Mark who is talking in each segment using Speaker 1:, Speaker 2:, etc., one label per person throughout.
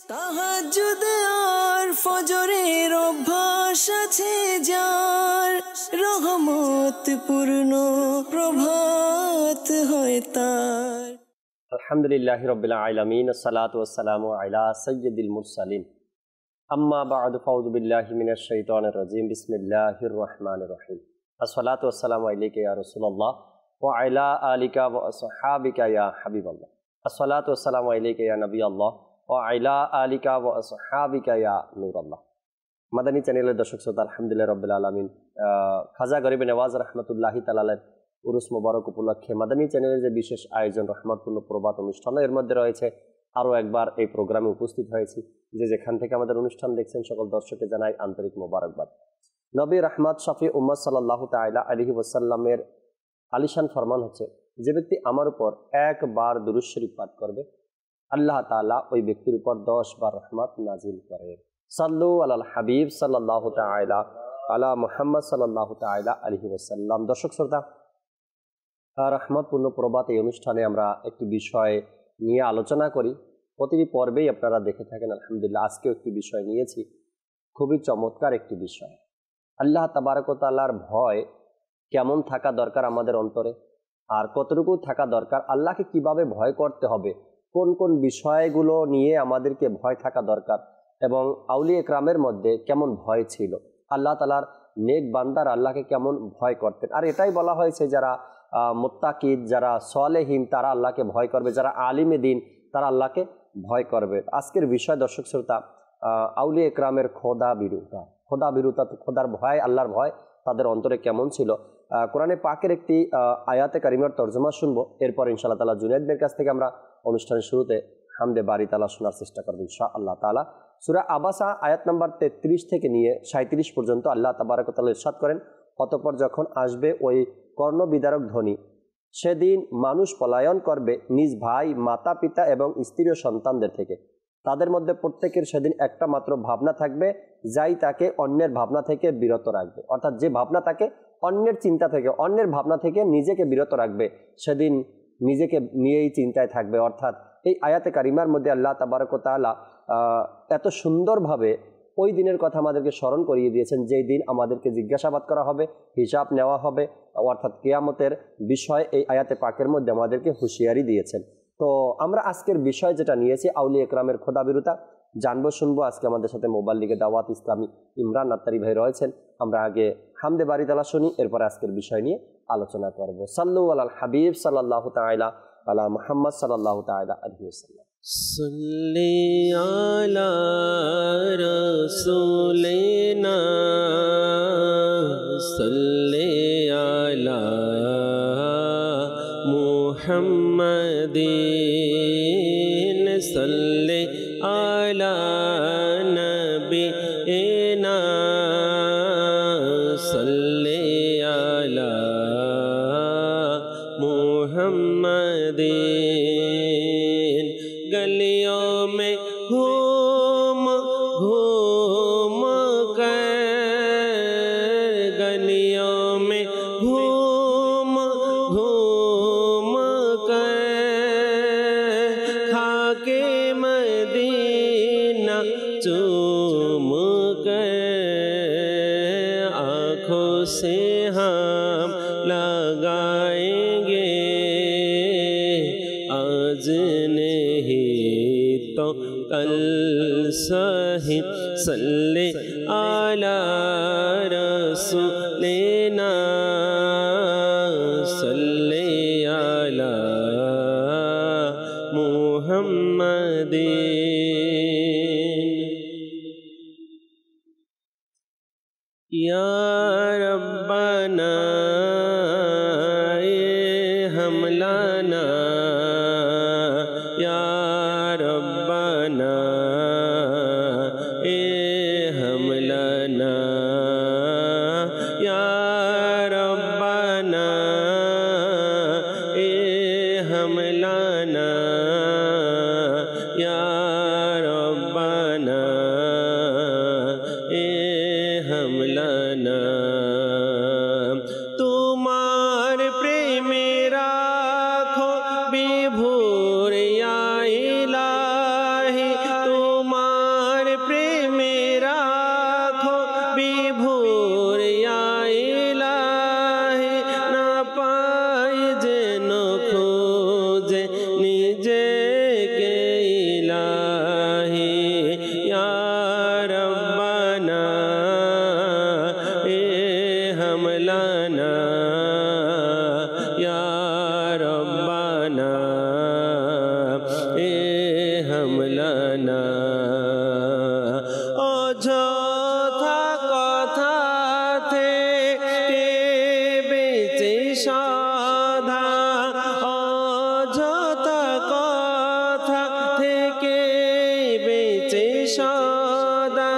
Speaker 1: তাহাজ্জুদ আর ফজরের অভ্যাস আছে যার, রহমত পূর্ণ প্রভাত হয় তার।
Speaker 2: আলহামদুলিল্লাহি রাব্বিল আলামিন, আসসালাতু ওয়াসসালামু আলা সাইয়্যিদিল মুরসালিন, আম্মা বা'দু, ফাউযু বিল্লাহি মিনাশ শাইতানির রাজীম, বিসমিল্লাহির রহমানির রহিম। আসসালাতু ওয়াসসালামু আলাইকা ইয়া রাসূলুল্লাহ ওয়া আলা আলিকা ওয়া আসহাবিকা ইয়া হাবিবাল্লাহ। আসসালাতু ওয়াসসালামু আলাইকা ইয়া নবিয়াল্লাহ ওয়া আলা আলিকা ওয়া আসহাবিকা ইয়া নূরাল্লাহ। মাদানী চ্যানেলের দর্শক শ্রোতা, আলহামদুলিল্লাহ রাব্বিল আলামিন, খাজা গরিব নওয়াজ রাহমাতুল্লাহি তাআলা আলাইহি উরুস মোবারক উপলক্ষে মাদানী চ্যানেলের যে বিশেষ আয়োজন রহমতপূর্ণ প্রভাত অনুষ্ঠান, এর মধ্যে রয়েছে আরও একবার এই প্রোগ্রামে উপস্থিত হয়েছি। যেখান থেকে আমাদের অনুষ্ঠান দেখছেন সকল দর্শককে জানাই আন্তরিক মোবারকবাদ। নবী রহমত শফি উম্মত সাল্লাল্লাহু তাআলা আলাইহি ওয়াসাল্লামের আলিশান ফরমান হচ্ছে, যে ব্যক্তি আমার উপর একবার দুরূদ শরীফ পাঠ করবে, আল্লাহ তাআলা ওই ব্যক্তির উপর 10 বার রহমত নাজিল করে। সাল্লু আলাল হাবিব সাল্লাল্লাহু তাআলা আলা মুহাম্মদ সাল্লাল্লাহু তাআলা আলাইহি ওয়াসাল্লাম। দর্শক শ্রোতা, রহমতপূর্ণ প্রভাত এই অনুষ্ঠানে আমরা একটি বিষয় নিয়ে আলোচনা করি। প্রতিটি পর্বেই আপনারা দেখে থাকেন, আলহামদুলিল্লাহ আজকেও একটি বিষয় নিয়েছি, খুবই চমৎকার একটি বিষয়। আল্লাহ তাবারক ওয়া তাআলার ভয় কেমন থাকা দরকার আমাদের অন্তরে, আর কতটুকু থাকা দরকার, আল্লাহকে কিভাবে ভয় করতে হবে, কোন কোন বিষয়গুলো নিয়ে আমাদেরকে ভয় থাকা দরকার, এবং আউলিয়া ইকরামের মধ্যে কেমন ভয় ছিল, আল্লাহ তাআলার নেক বান্দার আল্লাহকে কেমন ভয় করতেন। আর এটাই বলা হয়েছে, যারা মুত্তাকিদ, যারা সালেহীন, তারা আল্লাহকে ভয় করবে, যারা আলিমে দ্বীন তারা আল্লাহকে ভয় করবে। আজকের বিষয় দর্শক শ্রোতা, আউলিয়া ইকরামের খোদা বিরুতা, খোদার ভয়, আল্লাহর ভয় তাদের অন্তরে কেমন ছিল। কোরআনে পাকের একটি আয়াতে কারিমার তর্জমা শুনবো, এরপর ইনশাআল্লাহ তাআলা জুনায়েদ ভাইয়ের কাছ থেকে আমরা অনুষ্ঠানের শুরুতে হামদে বারি তাআলা শোনার চেষ্টা করবো ইনশাআল্লাহ তাআলা। সূরা আবাসা আয়াত নাম্বার 33 থেকে নিয়ে 37 পর্যন্ত আল্লাহ তাবারক ওয়া তাআলা ইরশাদ করেন, অতঃপর যখন আসবে ওই কর্ণবিদারক ধ্বনি, সেদিন মানুষ পলায়ন করবে নিজ ভাই, মাতা পিতা এবং স্ত্রী ও সন্তানদের থেকে। তাদের মধ্যে প্রত্যেকের সেদিন একটা মাত্র ভাবনা থাকবে, যাই তাকে অন্যের ভাবনা থেকে বিরত রাখবে। অর্থাৎ যে ভাবনা তাকে অন্যের চিন্তা থেকে, অন্যের ভাবনা থেকে নিজেকে বিরত রাখবে, সেদিন নিজেকে নিয়েই চিন্তায় থাকবে। অর্থাৎ এই আয়াতে কারিমার মধ্যে আল্লাহ তাবারক ওয়া তাআলা এত সুন্দরভাবে ওই দিনের কথা আমাদেরকে স্মরণ করিয়ে দিয়েছেন, যেই দিন আমাদেরকে জিজ্ঞাসাবাদ করা হবে, হিসাব নেওয়া হবে, অর্থাৎ কিয়ামতের বিষয় এই আয়াতে পাকের মধ্যে আমাদেরকে হুঁশিয়ারি দিয়েছেন। তো আমরা আজকের বিষয় যেটা নিয়েছি, আউলিয়া ইকরামের খোদা বিরুতা, জানবো শুনবো। আজকে আমাদের সাথে মোবাইল লিগে দাওয়াত ইসলামী ইমরান আত্তারি ভাই রয়েছেন। আমরা আগে হামদে বারি তাআলা শুনি, এরপর আজকের বিষয় নিয়ে আলোচনা করব। সাল্লু আলাল হাবিব সাল্লাল্লাহু তাআলা আলা মুহাম্মদ সাল্লাল্লাহু তাআলা আলাইহি ওয়াসাল্লাম।
Speaker 3: সাল্লি আলা রাসূলিনা সাল্লি আলা মুহাম্মাদিন সাল্লি আলা নবিয়িনা সাল্লি আলা মুহাম্মাদিন। गलियों में घूम घूम कर, गलियों में घूम घूम कर, खाके मदीना चूम कर, आँखों से हम लगाएंगे आज नहीं तो कल साहिब। सल्ले आला रसूलिना सल्ले आला मुहम्मदिन। या रब्बना हमलाना, या रब्बना हमलाना, या रब्बना हमलाना, या रब्बना हमलाना। तुम्हार प्रेम राखो विभोर या इलाही, तुम না অযথা কথা থেকে বেঁচে সদা অযথা কথা থেকে বেঁচে সদা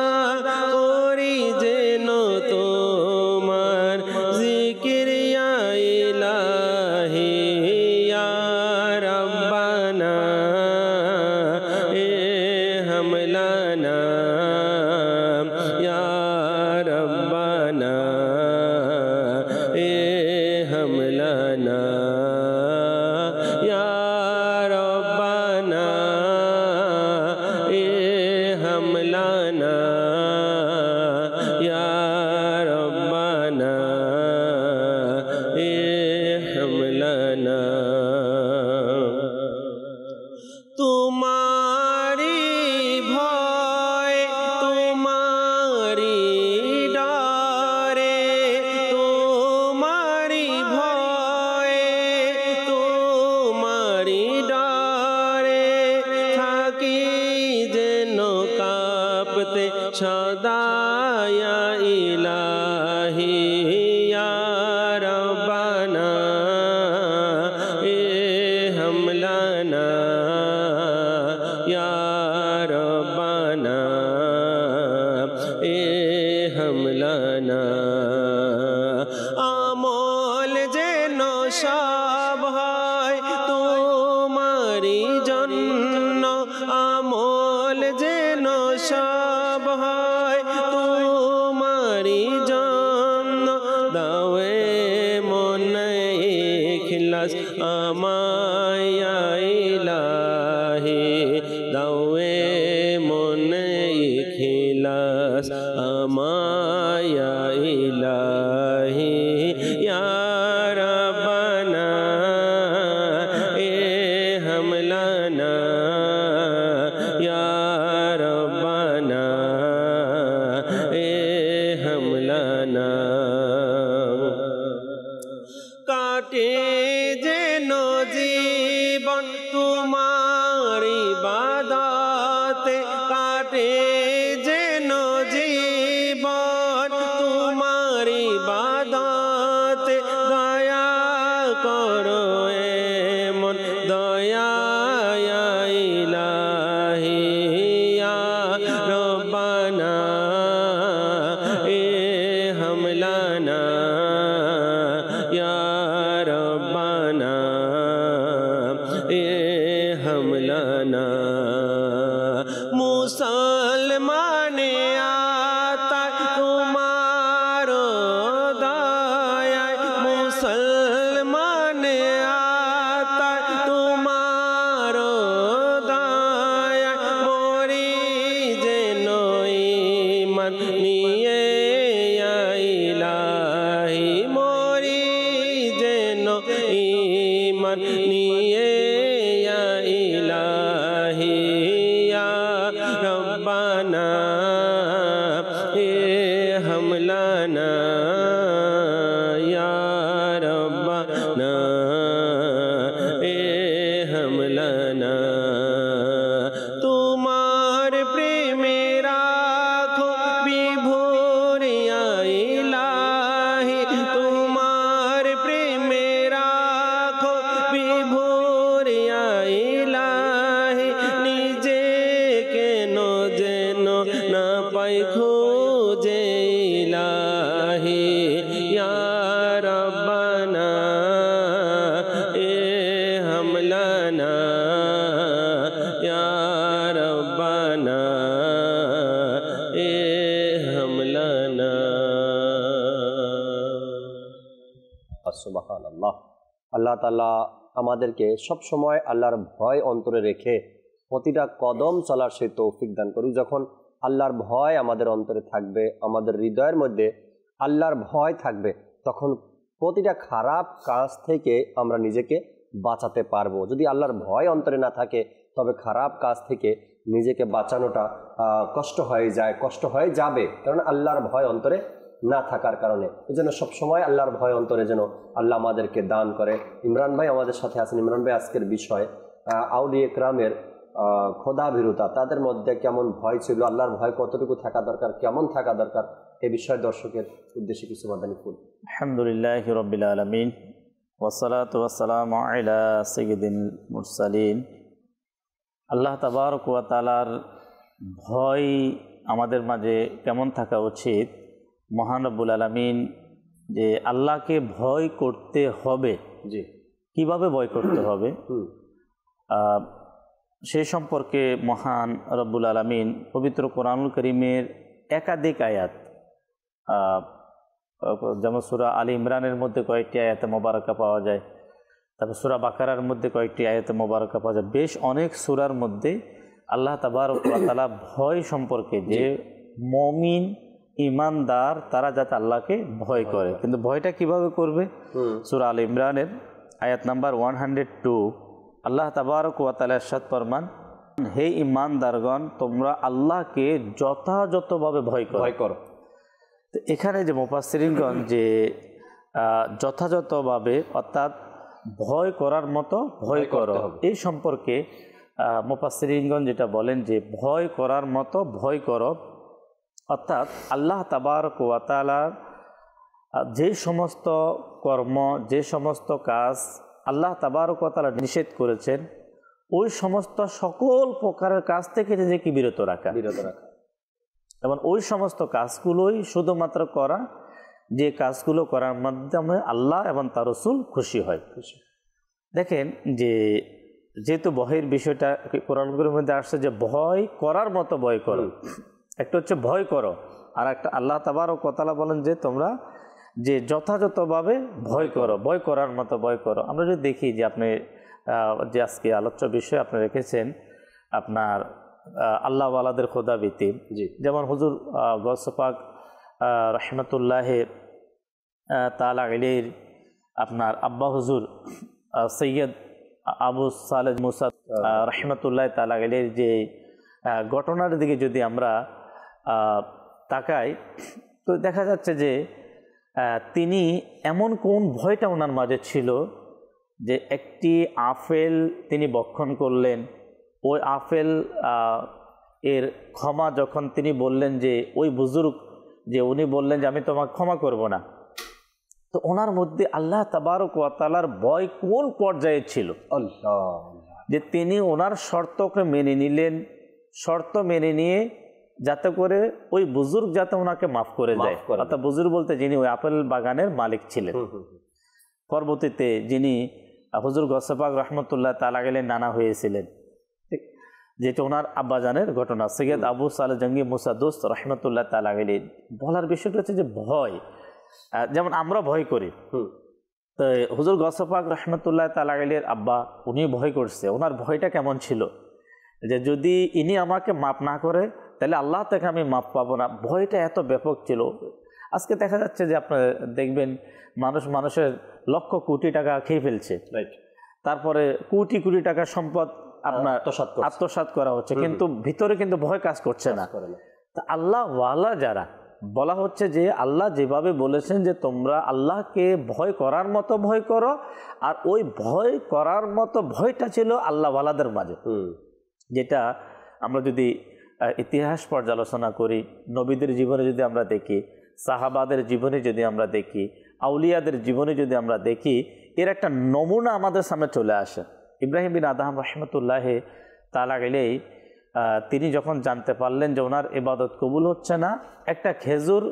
Speaker 3: করি যেন তোমার জিকির ইয়া ইলাহি ইয়া রব্বানা এ হামলানা ইয়া রব্বানা এ হামলানা ইয়া রব্বানা এ হামলানা ইয়া রব্বানা এ হামলানা তোমারি ভয় তোমারি ডরে তোমারি ভয় তোমারি ডরে থাকি যেন কাঁপতে সদা ইয়া ইলাহি ইয়া রব্বানা এ হামলানা ইয়া রব্বানা এ হামলানা আমল যেন সব হয় তোমারি জন্য আমল যেন সব হয় তোমারি জন্য দাওয়ে মনে ইখলাস আমায় ইয়া ইলাহি দাওয়ে মনে ইখলাস আমায় ইয়া ইলাহি ইয়া রব্বানা এ হামলানা ইয়া রব্বানা এ হামলানা কাটে যেন জীবন তোমার ইবাদতে কাটে যেন জীবন তোমার ইবাদতে দয়া করো এমন দয়া ইয়া ইলাহি ইয়া রব্বানা এ হামলানা ইয়া রব্বানা এ হামলানা মুসলমানে আতা তোমার দয়ায় মুসলমানে আতা তোমার দয়ায় মরি যেন ঈমান নিয়ে ইয়া ইলাহি মরি যেন ঈমান নিয়ে ইয়া ইলাহি ইয়া রব্বানা এ হামলানা ইয়া রব্বানা এ হামলানা তোমার প্রেমে রাখো বিভোর ইয়া ইলাহি তোমার প্রেমে রাখো বিভোর ইয়া ইলাহি নিজে কেন যেন না পাই খুঁজে ইলাহি ইয়া রব্বানা এ হামলানা ইয়া রব্বানা এ হামলানা
Speaker 2: সুবহানাল্লাহ। আল্লাহ তাআলা আমাদেরকে সব সময় আল্লাহর ভয় অন্তরে রেখে প্রতিটা কদম চলার সেই তৌফিক দান করুক। যখন আল্লাহর ভয় আমাদের অন্তরে থাকবে, আমাদের হৃদয়ের মধ্যে আল্লাহর ভয় থাকবে, তখন প্রতিটা খারাপ কাজ থেকে আমরা নিজেকে বাঁচাতে পারবো। যদি আল্লাহর ভয় অন্তরে না থাকে তবে খারাপ কাজ থেকে নিজেকে বাঁচানোটা কষ্ট হয়ে যায়, কষ্ট হয়ে যাবে, কারণ আল্লাহর ভয় অন্তরে না থাকার কারণে। এই জন্য সবসময় আল্লাহর ভয় অন্তরে যেন আল্লাহ আমাদেরকে দান করে। ইমরান ভাই আমাদের সাথে আছেন। ইমরান ভাই, আজকের বিষয় আউলিয়া কেরামের খোদাভীরুতা, তাদের মধ্যে কেমন ভয় ছিল, আল্লাহর ভয় কতটুকু থাকা দরকার, কেমন থাকা দরকার, এ বিষয়ে দর্শকের উদ্দেশ্যে কিছু মাদানী ফুল।
Speaker 4: আলহামদুলিল্লাহি রাব্বিল আলামিন ওয়াসসালাতু ওয়াসসালামু আলা সাইয়্যিদিল মুরসালিন। আল্লাহ তাবারক ওয়া তাআলার ভয় আমাদের মাঝে কেমন থাকা উচিত, মহান রব্বুল আলামিন যে আল্লাহকে ভয় করতে হবে,
Speaker 2: জি,
Speaker 4: কিভাবে ভয় করতে হবে সেই সম্পর্কে মহান রব্বুল আলামিন পবিত্র কোরআনুল কারীমের একাধিক আয়াত, যেমন সূরা আলী ইমরানের মধ্যে কয়েকটি আয়াতে মোবারকা পাওয়া যায়, তারপর সূরা বাকারার মধ্যে কয়েকটি আয়াতে মোবারকা পাওয়া যায়, বেশ অনেক সূরার মধ্যে আল্লাহ তাবারক ওয়া তাআলা ভয় সম্পর্কে, যে মুমিন ঈমানদার তারা যাতে আল্লাহকে ভয় করে। কিন্তু ভয়টা কিভাবে করবে, সূরা আলী ইমরানের আয়াত নাম্বার 102 আল্লাহ তাবারক ওয়া তাআলা ইরশাদ ফরমান, হে ঈমানদারগণ তোমরা আল্লাহকে যথাযথভাবে ভয় করো। তো এখানে যে মুফাসসিরিনগণ যে যথাযথভাবে অর্থাৎ ভয় করার মতো ভয় করো, এই সম্পর্কে মুফাসসিরিনগণ যেটা বলেন যে ভয় করার মতো ভয় করো, অর্থাৎ আল্লাহ তাবারক ওয়া তাআলার যে সমস্ত কর্ম, যে সমস্ত কাজ আল্লাহ তাবারক ওয়া তাআলা নিষেধ করেছেন, ওই সমস্ত সকল প্রকারের কাজ থেকে নিজেকে বিরত রাখা এবং ওই সমস্ত কাজগুলোই শুধুমাত্র করা যে কাজগুলো করার মাধ্যমে আল্লাহ এবং তার রাসূল খুশি হয়। দেখেন যেহেতু ভয়ের বিষয়টা কোরআনের মধ্যে আসছে যে ভয় করার মতো ভয় করো, একটা হচ্ছে ভয় করো, আর একটা আল্লাহ তাবারক ওয়া তাআলা বলেন যে তোমরা যে যথাযথভাবে ভয় করো, ভয় করার মতো ভয় করো। আমরা যদি দেখি যে আপনি যে আজকে আলোচ্য বিষয় আপনি রেখেছেন আপনার আল্লাহওয়ালাদের খোদাভীতি, যেমন হুজুর গৌস পাক রাহমাতুল্লাহ তাআলা আলাইহির আপনার আব্বা হুজুর সৈয়দ আবু সালেহ মুসা রাহমাতুল্লাহ তাআলা আলাইহির যে ঘটনার দিকে যদি আমরা তাকাই, তো দেখা যাচ্ছে যে তিনি এমন কোন ভয়টা ওনার মাঝে ছিল যে একটি আপেল তিনি ভক্ষণ করলেন, ওই আপেল এর ক্ষমা যখন তিনি বললেন যে ওই বুজুর্গ যে উনি বললেন যে আমি তোমাকে ক্ষমা করব না, তো ওনার মধ্যে আল্লাহ তাবারক ওয়া তাআলার ভয় কোন পর্যায়ে ছিল যে তিনি ওনার শর্তকে মেনে নিলেন, শর্ত মেনে নিয়ে যাতে করে ওই বুজুর্গ যাতে ওনাকে মাফ করে দেয়, অর্থাৎ বুজুর্গ বলতে যিনি ওই আপেল বাগানের মালিক ছিলেন। পরবর্তীতে যিনি হুজুর গৌস পাক রাহমাতুল্লাহ তাআলা আলাইহির নানা হয়েছিলেন, যেটা ওনার আব্বাজানের ঘটনা, সৈয়দ আবু সালেহ জঙ্গি মুসা দোস্ত রাহমাতুল্লাহ তাআলা আলাইহি বলার বিষয়টা হচ্ছে যে ভয়, যেমন আমরা ভয় করি, তো হুজুর গৌস পাক রাহমাতুল্লাহ তাআলা আলাইহির আব্বা উনি ভয় করছে। ওনার ভয়টা কেমন ছিল যে যদি ইনি আমাকে মাফ না করে তাহলে আল্লাহ থেকে আমি মাফ পাবো না, ভয়টা এত ব্যাপক ছিল। আজকে দেখা যাচ্ছে যে আপনার দেখবেন মানুষের লক্ষ কোটি টাকা খেয়ে ফেলছে, তারপরে কোটি কোটি টাকার সম্পদ আপনার আত্মসাৎ করা হচ্ছে, কিন্তু ভিতরে কিন্তু ভয় কাজ করছে না। তা আল্লাহ ওয়ালা যারা, বলা হচ্ছে যে আল্লাহ যেভাবে বলেছেন যে তোমরা আল্লাহকে ভয় করার মতো ভয় করো, আর ওই ভয় করার মতো ভয়টা ছিল আল্লাহ ওয়ালাদের মাঝে। যেটা আমরা যদি ইতিহাস পর্যালোচনা করি, নবীদের জীবনে যদি আমরা দেখি, সাহাবাদের জীবনে যদি আমরা দেখি, আউলিয়াদের জীবনে যদি আমরা দেখি, এর একটা নমুনা আমাদের সামনে চলে আসে। ইব্রাহিম বিন আদহাম রাহমাতুল্লাহ তাআলা আলাইহি তিনি যখন জানতে পারলেন যে ওনার ইবাদত কবুল হচ্ছে না, একটা খেজুর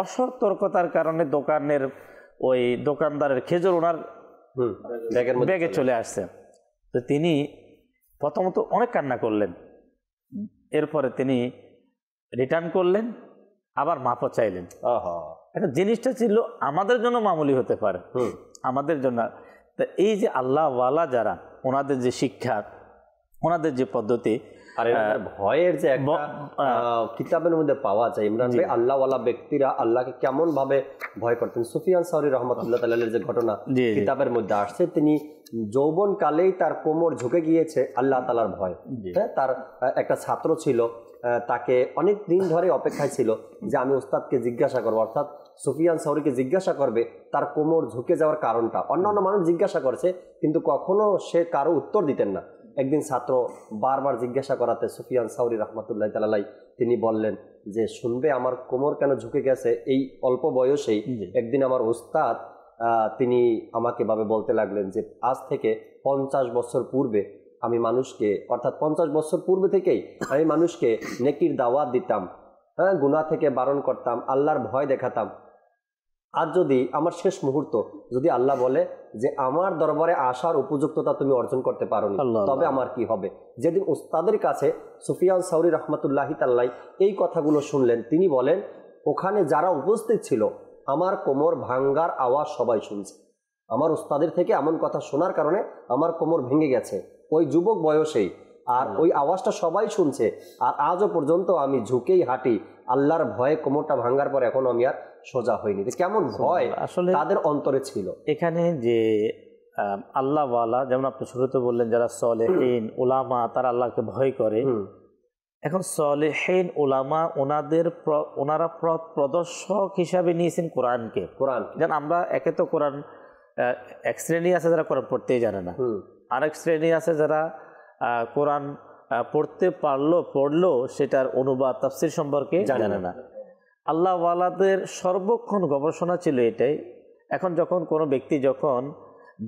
Speaker 4: অসতর্কতার কারণে ওই দোকানদারের খেজুর ওনার ব্যাগে চলে আসছে। তো তিনি প্রথমত অনেক কান্না করলেন, এরপরে তিনি রিটার্ন করলেন, আবার মাফও চাইলেন। একটা জিনিসটা ছিল আমাদের জন্য মামুলি হতে পারে, আমাদের জন্য। তা এই যে আল্লাহ ওয়ালা যারা, ওনাদের যে শিক্ষা, ওনাদের যে পদ্ধতি,
Speaker 2: আর ভয়ের যে কিতাবের মধ্যে পাওয়া যায়, ইমরান ভাই আল্লাহ ওয়ালা ব্যক্তিরা আল্লাহকে কেমন ভাবে ভয় করতেন। সুফিয়ান সাউরি রহমাতুল্লাহ তাআলার যে ঘটনা কিতাবের মধ্যে আসছে, তিনি যৌবন কালেই তার কোমর ঝুঁকে গিয়েছে আল্লাহ তাআলার ভয়। হ্যাঁ, তার একটা ছাত্র ছিল, তাকে অনেক দিন ধরে অপেক্ষায় ছিল যে আমি ওস্তাদকে জিজ্ঞাসা করবো, অর্থাৎ সুফিয়ান সাউরিকে জিজ্ঞাসা করবে তার কোমর ঝুঁকে যাওয়ার কারণটা। অন্যান্য মানুষ জিজ্ঞাসা করছে কিন্তু কখনো সে কারো উত্তর দিতেন না। একদিন ছাত্র বারবার জিজ্ঞাসা করাতে সুফিয়ান সাউরি রহমতুল্লাহ তাআলা তিনি বললেন যে শুনবে আমার কোমর কেন ঝুঁকে গেছে এই অল্প বয়সেই। একদিন আমার উস্তাদ তিনি আমাকে ভাবে বলতে লাগলেন যে আজ থেকে 50 বছর পূর্বে আমি মানুষকে, অর্থাৎ 50 বছর পূর্বে থেকেই আমি মানুষকে নেকির দাওয়াত দিতাম, হ্যাঁ, গুনাহ থেকে বারণ করতাম, আল্লাহর ভয় দেখাতাম। আজ যদি আমার শেষ মুহূর্ত যদি আল্লাহ বলে যে আমার দরবারে আসার উপযুক্ততা তুমি অর্জন করতে পারোনি, তবে আমার কি হবে? যেদিন উস্তাদের কাছে সুফিয়ান সাউরি রহমতুল্লাহি তাআলা এই কথাগুলো শুনলেন, তিনি বলেন ওখানে যারা উপস্থিত ছিল আমার কোমর ভাঙ্গার আওয়াজ সবাই শুনছে। আমার উস্তাদের থেকে এমন কথা শোনার কারণে আমার কোমর ভেঙে গেছে ওই যুবক বয়সেই, আর ওই আওয়াজটা সবাই শুনছে। আর আজও পর্যন্ত আমি ঝুঁকেই হাঁটি, আল্লাহর ভয়ে কোমরটা ভাঙ্গার পর এখন আমি আর সোজা হইনি। কেমন ভয় আসলে তাদের অন্তরে ছিল।
Speaker 4: এখানে যে আল্লাহ ওয়ালা, যেমন আপনি শুরুতে বললেন যারা সলেহীন উলামা তারা আল্লাহকে ভয় করে, এখন সলেহীন উলামা ওনারা প্রদর্শক হিসাবে নিয়েছেন কোরআনকে। যেন আমরা একে তো কোরআন এক শ্রেণী আছে যারা কোরআন পড়তেই জানে না, আরেক শ্রেণী আছে যারা কোরআন পড়তে পড়লো সেটার অনুবাদ তাফসীর সম্পর্কে জানে না। আল্লাহ ওয়ালাদের সর্বক্ষণ গবেষণা ছিল এটাই। এখন যখন কোনো ব্যক্তি যখন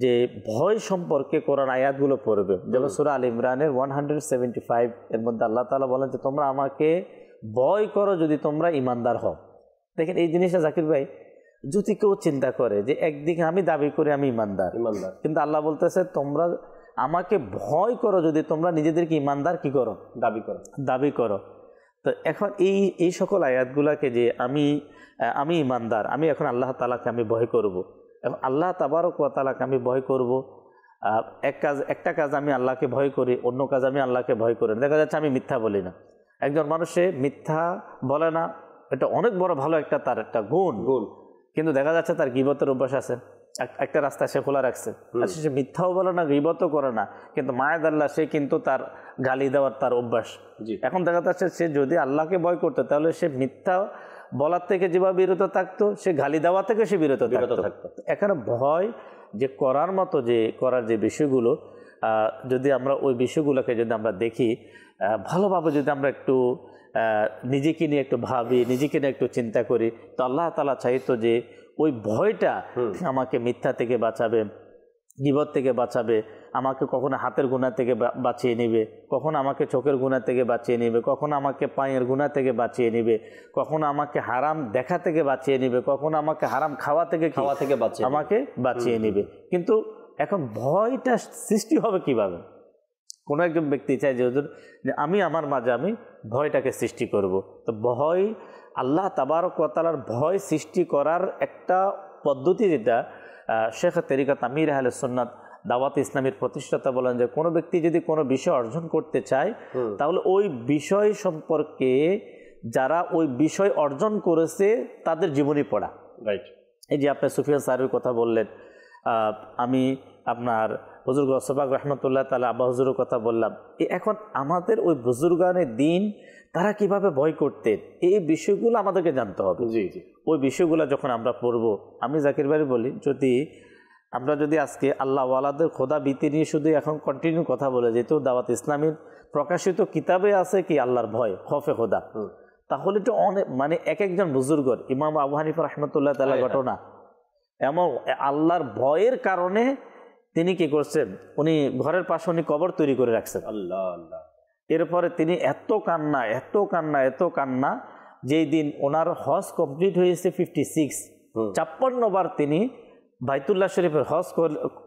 Speaker 4: যে ভয় সম্পর্কে কোরআন আয়াতগুলো পড়বে, যেমন সূরা আল ইমরানের 175 এর মধ্যে আল্লাহ তাআলা বলেন যে তোমরা আমাকে ভয় করো যদি তোমরা ইমানদার হও। দেখেন এই জিনিসটা জাকির ভাই, যদি কেউ চিন্তা করে যে একদিকে আমি দাবি করি আমি ইমানদার, কিন্তু আল্লাহ বলতেছে তোমরা আমাকে ভয় করো যদি তোমরা নিজেদেরকে ইমানদার কি করো, দাবি করো। তো এখন এই সকল আয়াতগুলাকে যে আমি ইমানদার, আমি এখন আল্লাহ তাআলাকে আমি ভয় করব, এবং আল্লাহ তাবারক ওয়া তাআলাকে আমি ভয় করব। একটা কাজ আমি আল্লাহকে ভয় করি, অন্য কাজ আমি আল্লাহকে ভয় করি না। দেখা যাচ্ছে আমি মিথ্যা বলি না। একজন মানুষে মিথ্যা বলে না, এটা অনেক বড় ভালো একটা তার একটা গুণ, কিন্তু দেখা যাচ্ছে তার গীবতের অভ্যাস আছে। একটা রাস্তা সে খোলা রাখছে, আচ্ছা সে মিথ্যাও বলে না, গীবতও করে না, কিন্তু মায়াদাল্লাহ সে কিন্তু তার গালি দেওয়ার তার অভ্যাস। এখন দেখা যাচ্ছে সে যদি আল্লাহকে ভয় করতো তাহলে সে মিথ্যা বলার থেকে যেভাবে বিরত থাকতো, সে গালি দেওয়া থেকে সে বিরত থাকতো। এখানে ভয় যে করার মতো যে করার যে বিষয়গুলো, যদি আমরা ওই বিষয়গুলোকে যদি আমরা দেখি ভালোভাবে, যদি আমরা একটু নিজেকে নিয়ে একটু ভাবি, নিজেকে নিয়ে একটু চিন্তা করি, তো আল্লাহ তাআলা চাইতো যে ওই ভয়টা আমাকে মিথ্যা থেকে বাঁচাবে, গীবত থেকে বাঁচাবে, আমাকে কখনো হাতের গুনাহ থেকে বাঁচিয়ে নেবে, কখনো আমাকে চোখের গুনাহ থেকে বাঁচিয়ে নেবে, কখনো আমাকে পায়ের গুনাহ থেকে বাঁচিয়ে নেবে, কখনো আমাকে হারাম দেখা থেকে বাঁচিয়ে নেবে, কখনো আমাকে হারাম খাওয়া থেকে আমাকে বাঁচিয়ে নেবে। কিন্তু এখন ভয়টা সৃষ্টি হবে কিভাবে? কোনো একজন ব্যক্তি চায় যে আমি আমার মাঝে আমি ভয়টাকে সৃষ্টি করব। তো ভয়, আল্লাহ তাবারক ওয়া তাআলার ভয় সৃষ্টি করার একটা পদ্ধতি, যেটা শেখ তরিকাত আমির আহলে সুন্নাত দাওয়াত ইসলামের প্রতিষ্ঠাতা বলেন যে কোনো ব্যক্তি যদি কোনো বিষয় অর্জন করতে চায়, তাহলে ওই বিষয় সম্পর্কে যারা ওই বিষয় অর্জন করেছে তাদের জীবনী পড়া। এই যে আপনি সুফিয়ান সাউরির কথা বললেন, আমি আপনার হুজুর গৌসবাগ রহমতুল্লাহ তাআলা আব্বা হুজুরের কথা বললাম। এখন আমাদের ওই বুজুর্গানের দিন তারা কিভাবে ভয় করতেন, এই বিষয়গুলো আমাদেরকে জানতে হবে। ওই বিষয়গুলো যখন আমরা পড়ব, আমি জাকির ভাই বলি, আমরা যদি আজকে আল্লাহ ওয়ালাদের খোদা ভীতি নিয়ে শুধু এখন কন্টিনিউ কথা বলে, যেহেতু দাওয়াত ইসলামের প্রকাশিত কিতাবে আছে কি আল্লাহর ভয়, খৌফে খোদা, তাহলে তো অনেক মানে এক একজন বুজুর্গর, ইমাম আবু হানিফা রাহমাতুল্লাহ তাআলা ঘটনা, এমন আল্লাহর ভয়ের কারণে তিনি কি করছেন, উনি ঘরের পাশে উনি কবর তৈরি করে রাখছেন। আল্লাহ আল্লাহ। এরপরে তিনি এত কান্না, যেই দিন ওনার হজ কমপ্লিট হয়েছে 56 বার তিনি বাইতুল্লাহ শরীফের হজ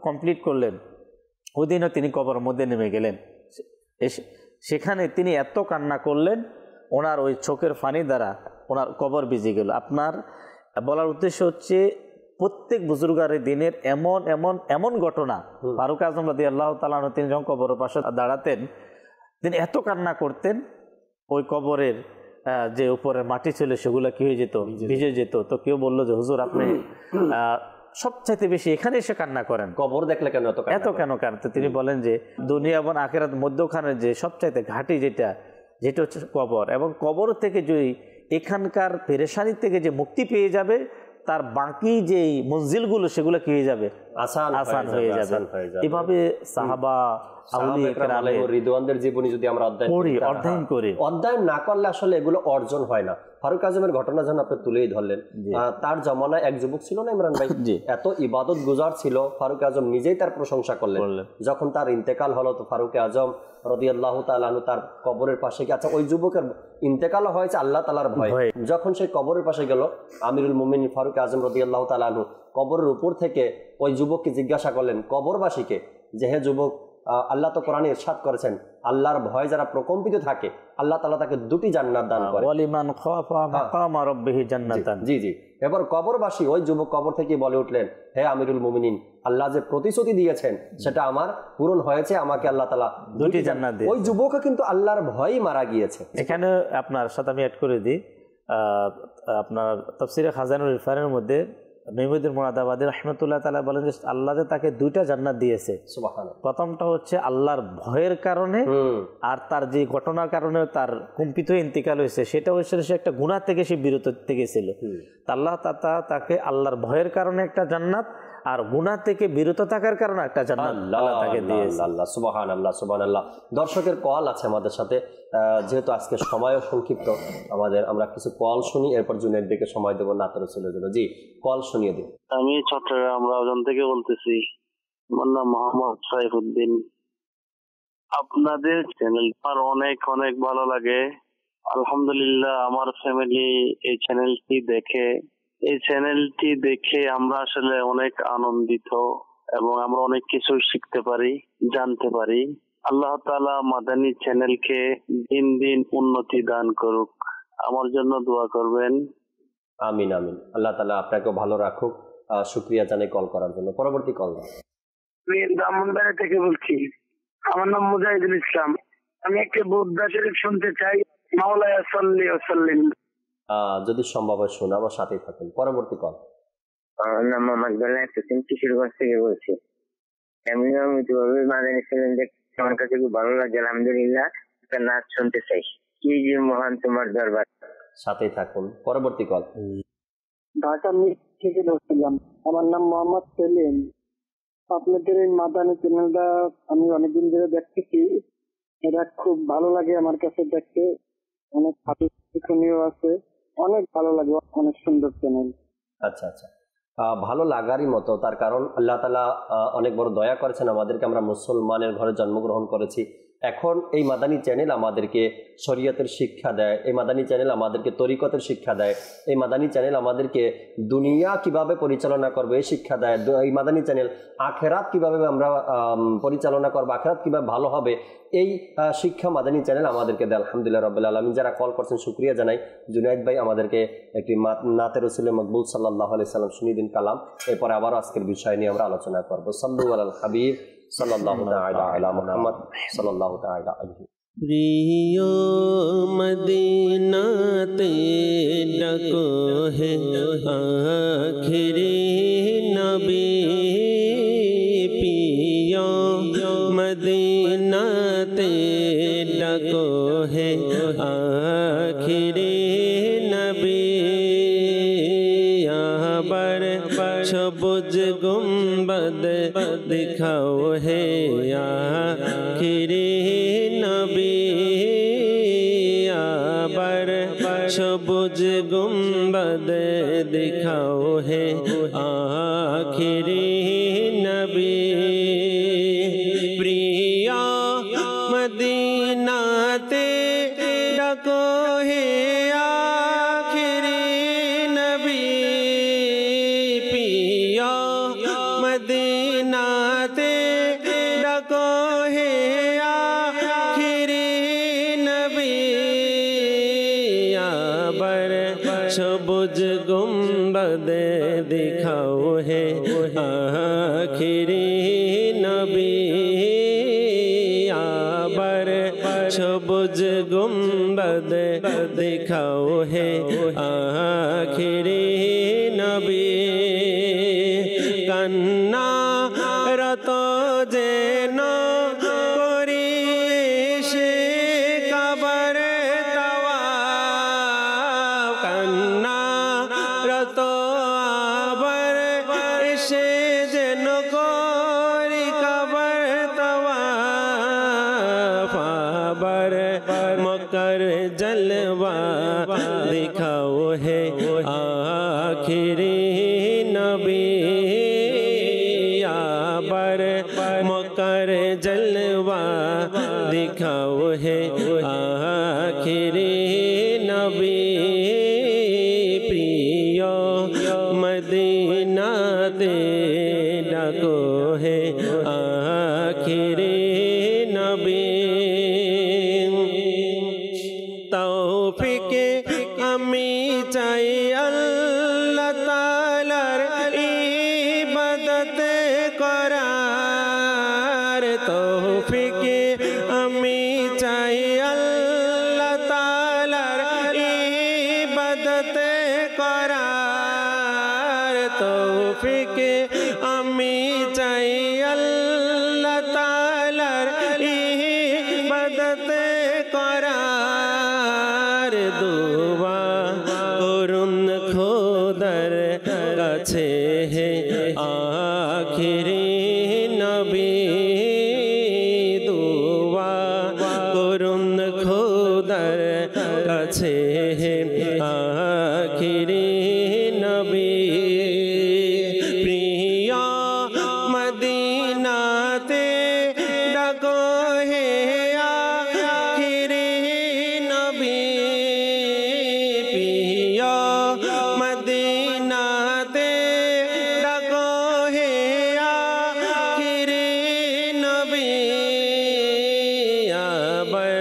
Speaker 4: কমপ্লিট করলেন, ওই দিনও তিনি কবরের মধ্যে নেমে গেলেন। সেখানে তিনি এত কান্না করলেন, ওনার ওই চোখের পানি দ্বারা ওনার কবর ভিজে গেল। আপনার বলার উদ্দেশ্য হচ্ছে প্রত্যেক বুজুর্গার দিনের এমন ঘটনা। ফারুক আজম রাদিয়াল্লাহু তাআলা আনহু তিনি যখন কবরের পাশে দাঁড়াতেন, তিনি এত কান্না করতেন, ওই কবরের যে উপরে মাটি ছিল সেগুলো কি হয়ে যেত, ভিজে যেত। তো কেউ বললো যে হুজুর আপনি সবচাইতে বেশি এখানে এসে কান্না করেন, কবর দেখলে কেন এত কেন কাঁদতে? তিনি বলেন যে দুনিয়া এবং আখিরাত মধ্যখানে যে সবচাইতে ঘাঁটি যেটা হচ্ছে কবর, এবং কবর থেকে যদি এখানকার পেরেশানি থেকে যে মুক্তি পেয়ে যাবে, তার বাকি যে মঞ্জিলগুলো সেগুলো কি হয়ে যাবে, আসান হয়ে যাবে। এভাবে সাহাবা আউলিয়া কেরামের
Speaker 2: রিদওয়ানদের জীবনী যদি আমরা
Speaker 4: অধ্যয়ন করি,
Speaker 2: অধ্যয়ন না করলে আসলে এগুলো অর্জন হয় না। ফারুক আজমের ঘটনা যখন আপনি তুলেই ধরলেন, তার জমানায় এক যুবক ছিল না ইমরান ভাই, এত ইবাদত গুজার ছিল, ফারুক আজম নিজেই তার প্রশংসা করলেন। যখন তার ইন্তেকাল হলো তো ফারুক আজম রাদিয়াল্লাহু তাআলা আনহু তার কবরের পাশে গিয়ে, আচ্ছা ওই যুবকের ইন্তেকাল হয়েছে আল্লাহ তাআলার ভয়ে, যখন সেই কবরের পাশে গেল আমিরুল মুমিনিন ফারুক আজম রাদিয়াল্লাহু তাআলা আনহু কবরের উপর থেকে ওই যুবককে জিজ্ঞাসা করলেন, কবরবাসীকে, যে হে যুবক, আল্লাহ তো কোরআনে ইরশাদ করেছেন আল্লাহর ভয় যারা প্রকম্পিত থাকে আল্লাহ তাআলা তাকে 2টি জান্নাত দান করে,
Speaker 4: ওয়ালিমান খাফা মাকামা রাব্বিহি জান্নাতান।
Speaker 2: জি জি। এবার কবরবাসী ওই যুবক কবর থেকে বলে উঠলেন, হে আমিরুল মুমিনিন, আল্লাহ যে প্রতিশ্রুতি দিয়েছেন সেটা আমার পূরণ হয়েছে, আমাকে আল্লাহ তাআলা
Speaker 4: 2টি জান্নাত দিয়েছেন।
Speaker 2: ওই যুবকও কিন্তু আল্লাহর ভয়ই মারা গিয়েছে।
Speaker 4: এখানে আপনার সাথে আমি অ্যাড করে দিই, আপনার তাফসীরে খাজানুল ইরফানের মধ্যে নঈমুদ্দিন মুরাদাবাদী রাহমাতুল্লাহ তাআলা বলেন যে আল্লাহ যে তাকে 2টা জান্নাত দিয়েছে।
Speaker 2: সুবহানাল্লাহ।
Speaker 4: প্রথমটা হচ্ছে আল্লাহর ভয়ের কারণে, আর তার যে ঘটনার কারণে তার কম্পিত ইন্তিকাল হয়েছে সেটা হচ্ছে সে একটা গুনাহ থেকে সে বিরত থেকেছিল। আল্লাহ তাকে আল্লাহর ভয়ের কারণে একটা জান্নাত, আর গুনাহ থেকে বিরত থাকার কারণে একটা জান্নাত আল্লাহ তাকে দিয়েছে।
Speaker 2: আল্লাহ সুবহানাল্লাহ সুবহানাল্লাহ। দর্শকের কল আছে আমাদের সাথে, যেহেতু আজকে সময়ও সংক্ষিপ্ত আমরা কিছু কল শুনি, এরপর জুনায়েদ ভাইকে সময় দেব নাতের রাসূলের জন্য। জি, কল শুনিয়ে দিন।
Speaker 5: আমি চট্টগ্রাম রাউজান থেকে বলতেছি, আমার নাম মোহাম্মদ সাইফুদ্দিন। আপনাদের চ্যানেল আমার অনেক অনেক ভালো লাগে, আলহামদুলিল্লাহ। আমার ফ্যামিলি এই চ্যানেলটি দেখে আমরা আসলে অনেক আনন্দিত এবং আমরা অনেক কিছু শিখতে পারি, জানতে পারি। আল্লাহ তাআলা মাদানী চ্যানেলকে দিন দিন উন্নতি দান করুক, আমার জন্য দোয়া করবেন।
Speaker 2: আমিন আমিন। আল্লাহ তাআলা আপনাকেও ভালো রাখুক। শুকরিয়া জানাই কল করার জন্য। পরবর্তী কল।
Speaker 6: আমি ব্রাহ্মণবাড়িয়া থেকে বলছি, আমার নাম মুজাহিদুল ইসলাম। আমি একটা বুদ্ধা শরীফ শুনতে চাই, মাওলানা সাল্লাল্লাহু আলাইহি ওয়াসাল্লাম।
Speaker 2: যদি সম্ভব হয় শোনা, আমার সাথেই থাকুন। পরবর্তী কল।
Speaker 7: আমার নাম মোহাম্মদ বেলাল হোসেন, কিশোরগঞ্জ থেকে বলছি। আমি নিয়মিতভাবে মাদানী চ্যানেল দেখতে আমার কাছে খুব ভালো লাগে, আলহামদুলিল্লাহ। একটা নাচ শুনতে চাই, কি যে মহান তোমার দরবার।
Speaker 2: সাথেই থাকুন। পরবর্তী কল।
Speaker 6: ঢাকা থেকে বলছিলাম, আমার নাম মোহাম্মদ সেলিম। আপনাদের এই মাদানী চ্যানেলটা আমি অনেকদিন ধরে দেখতেছি, এটা খুব ভালো লাগে আমার কাছে দেখতে, অনেক শিক্ষণীয় আছে, অনেক ভালো লাগে, অনেক সুন্দর চ্যানেল।
Speaker 2: আচ্ছা আচ্ছা, ভালো লাগারই মতো, তার কারণ আল্লাহ তাআলা অনেক বড় দয়া করেছেন আমাদেরকে। আমরা মুসলমানের ঘরে জন্মগ্রহণ করেছি, এখন এই মাদানী চ্যানেল আমাদেরকে শরীয়তের শিক্ষা দেয়, এই মাদানী চ্যানেল আমাদেরকে তরিকতের শিক্ষা দেয়, এই মাদানী চ্যানেল আমাদেরকে দুনিয়া কিভাবে পরিচালনা করবে এই শিক্ষা দেয়, এই মাদানী চ্যানেল আখেরাত কিভাবে আমরা পরিচালনা করবো, আখেরাত কিভাবে ভালো হবে এই শিক্ষা মাদানী চ্যানেল আমাদেরকে দেয়। আলহামদুলিল্লাহ রাব্বিল আলামিন। যারা কল করছেন শুকরিয়া জানাই। জুনায়েদ ভাই আমাদেরকে একটি নাতে রাসূলে মকবুল সাল্লাল্লাহু আলাইহি সাল্লাম শুনিয়ে দিন কালাম, এরপরে আবার আজকের বিষয় নিয়ে আমরা আলোচনা করব। সাল্লু আলাল হাবিব সাল্লাল্লাহু তাআলা আলা মুহাম্মদ সাল্লাল্লাহু তাআলা আলাইহি।
Speaker 3: প্রিয় মদিনাতে ডাকো হে আখিরি নবী, প্রিয় মদিনাতে ডাকো হে আখিরি নবী। আবার সবুজ গুম্বদ দিখাও হে আখিরি নবী, আবার সবুজ গুম্বদ দিখাও হে আখিরি নবী। প্রিয় মদিনাতে ডাকো হে আখিরি নবী, প্রিয় মদিনাতে ডাকো হে আখিরি নবী। আবার সবুজ গুম্বদ দিখাও হে আখিরি নবী, আবার সবুজ গুম্বদ দিখাও হে আখিরি নবী। কান্না রত যেন করি সে কবর তাওয়াফ, কান্না রত আবার সে যেন করি কবর তাওয়াফ। जलवा दिखाओ है आखिरी नबी याबर मकर जलवा दिखाओ है आखिरी नबी प्रिय मदीना दे डाको है आखिरी नबी तौफीक আমি চাই আল্লাহ তাআলার ইবাদত করার তৌফিক আমি চাই আল্লাহ তাআলার ইবাদত করার তৌফিক আমি চাই আল্লাহ তাআলার ইবাদত করার দুআ করুন খোদার কাছে হে আখিরি নবী দুআ করুন খোদার কাছে হে আখিরি নবী প্রিয় মদিনাতে ডাকো হে আখিরি নবী প্রিয় মদিনাতে ডাকো হে আখিরি নবী আবার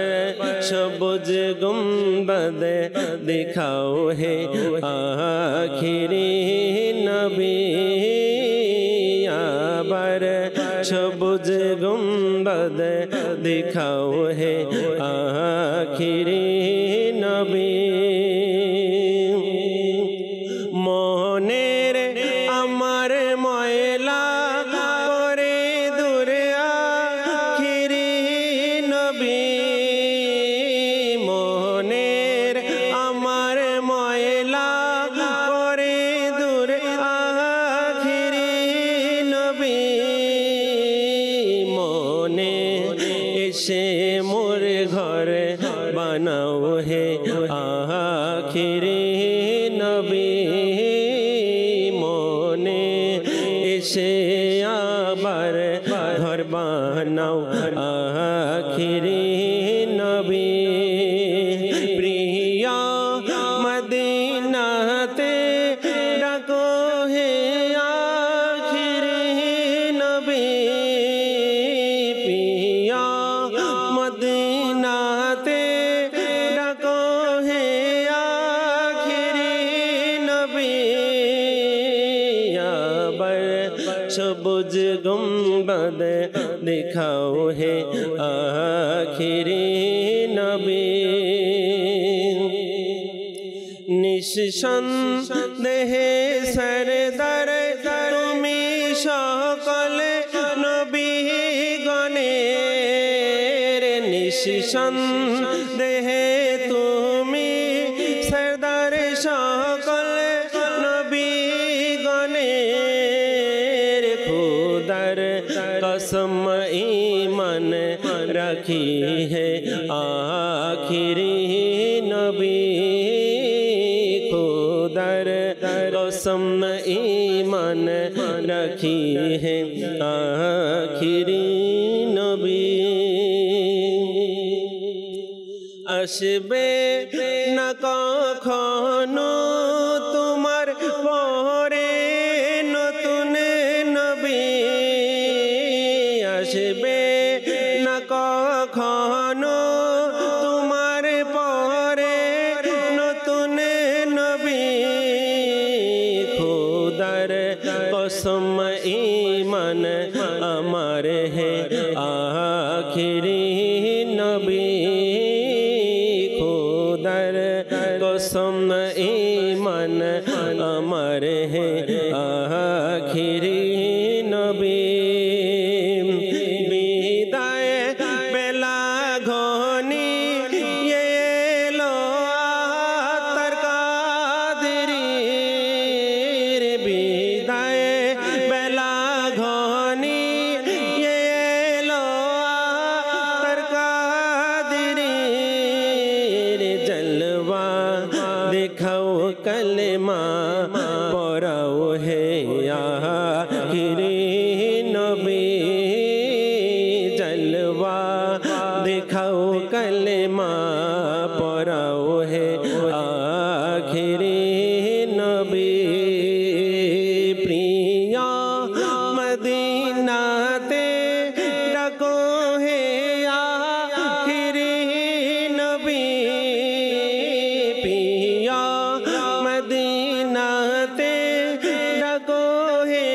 Speaker 3: সবুজ গুম্বদ দিখাও হে আখিরি নবী আবার সবুজ গুম্বদ দিখাও হে আখিরি নবী মনের আমার ময়লা করে দূরে আখিরি নবী মনের আমার ময়লা করে দূরে আখিরি নবী মনে এসে মোর ঘরে বানাও হে আখিরি নবী মনে এসে আবার ঘর বানাও আখিরি নবী প্রিয় মদিনাতে ডাকো হে আখিরি নবী প্রিয় মদিনাতে ডাকো হে আখিরি নবী আবার সবুজ গুম্বদ দিখাও হে আখিরি নবী নিঃসন্দেহে সরদার তুমি সকলে নবী গণের নিঃসন্দেহে তুমি সরদার সকলে নবী গণের খুদার কসম ঈমান রাখি হে আখিরি নবী খুদার কসম ঈমান রাখি হে আখিরি নবী আসবে না কখনো তোমার পরে নতুন নবী আসবে না কখনো তোমার পরে নতুন নবী খোদার কসম ঈমান আমার হে আখিরি নবী খোদার কসম ঈমান আমার হে আখিরি নবী বিদায় বেলা ঘনি এলো আতর কাদেরীর বিদায় বেলা ঘনি এলো আতর কাদেরীর জলওয়া दिखाओ कलेमा पढ़ाओ है आखिरी नबी जलवा दिखाओ कलेमा पढ़ाओ है आखिरी नबी प्रिया मदीना ते डको है आखिरी नबी प्रिया मदीना ते डको है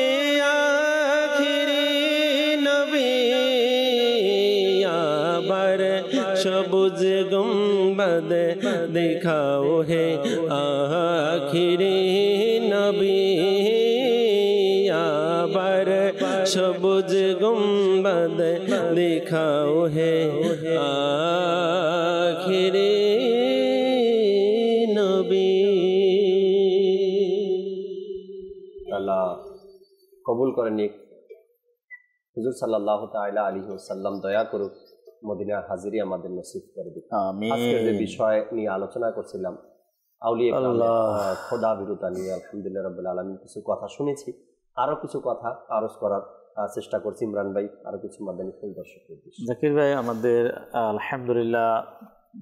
Speaker 3: आखिरी नबी आबर सबुज गुंबद दिखाओ है आखिरी नबी आबर सबुज गुंबद दिखाओ है आखिरी नबी।
Speaker 2: আল্লাহ কবুল করে নিক। হুজুর সাল্লাল্লাহু তাআলা আলাইহি ওয়াসাল্লাম দয়া করুক, মদিনার হাজিরি আমাদের নসিব করে দিক।
Speaker 4: আমিন।
Speaker 2: আজকে যে বিষয় নিয়ে আলোচনা করছিলাম আউলিয়া কেরামের খোদা বিরুতা নিয়ে, আলহামদুলিল্লাহ রাব্বুল আলামিন কিছু কথা শুনেছি, আরো কিছু কথা আরজ করার চেষ্টা করছি। ইমরান ভাই আরো কিছু মাদানী ফুল দর্শকদের
Speaker 4: জাকির ভাই, আমাদের আলহামদুলিল্লাহ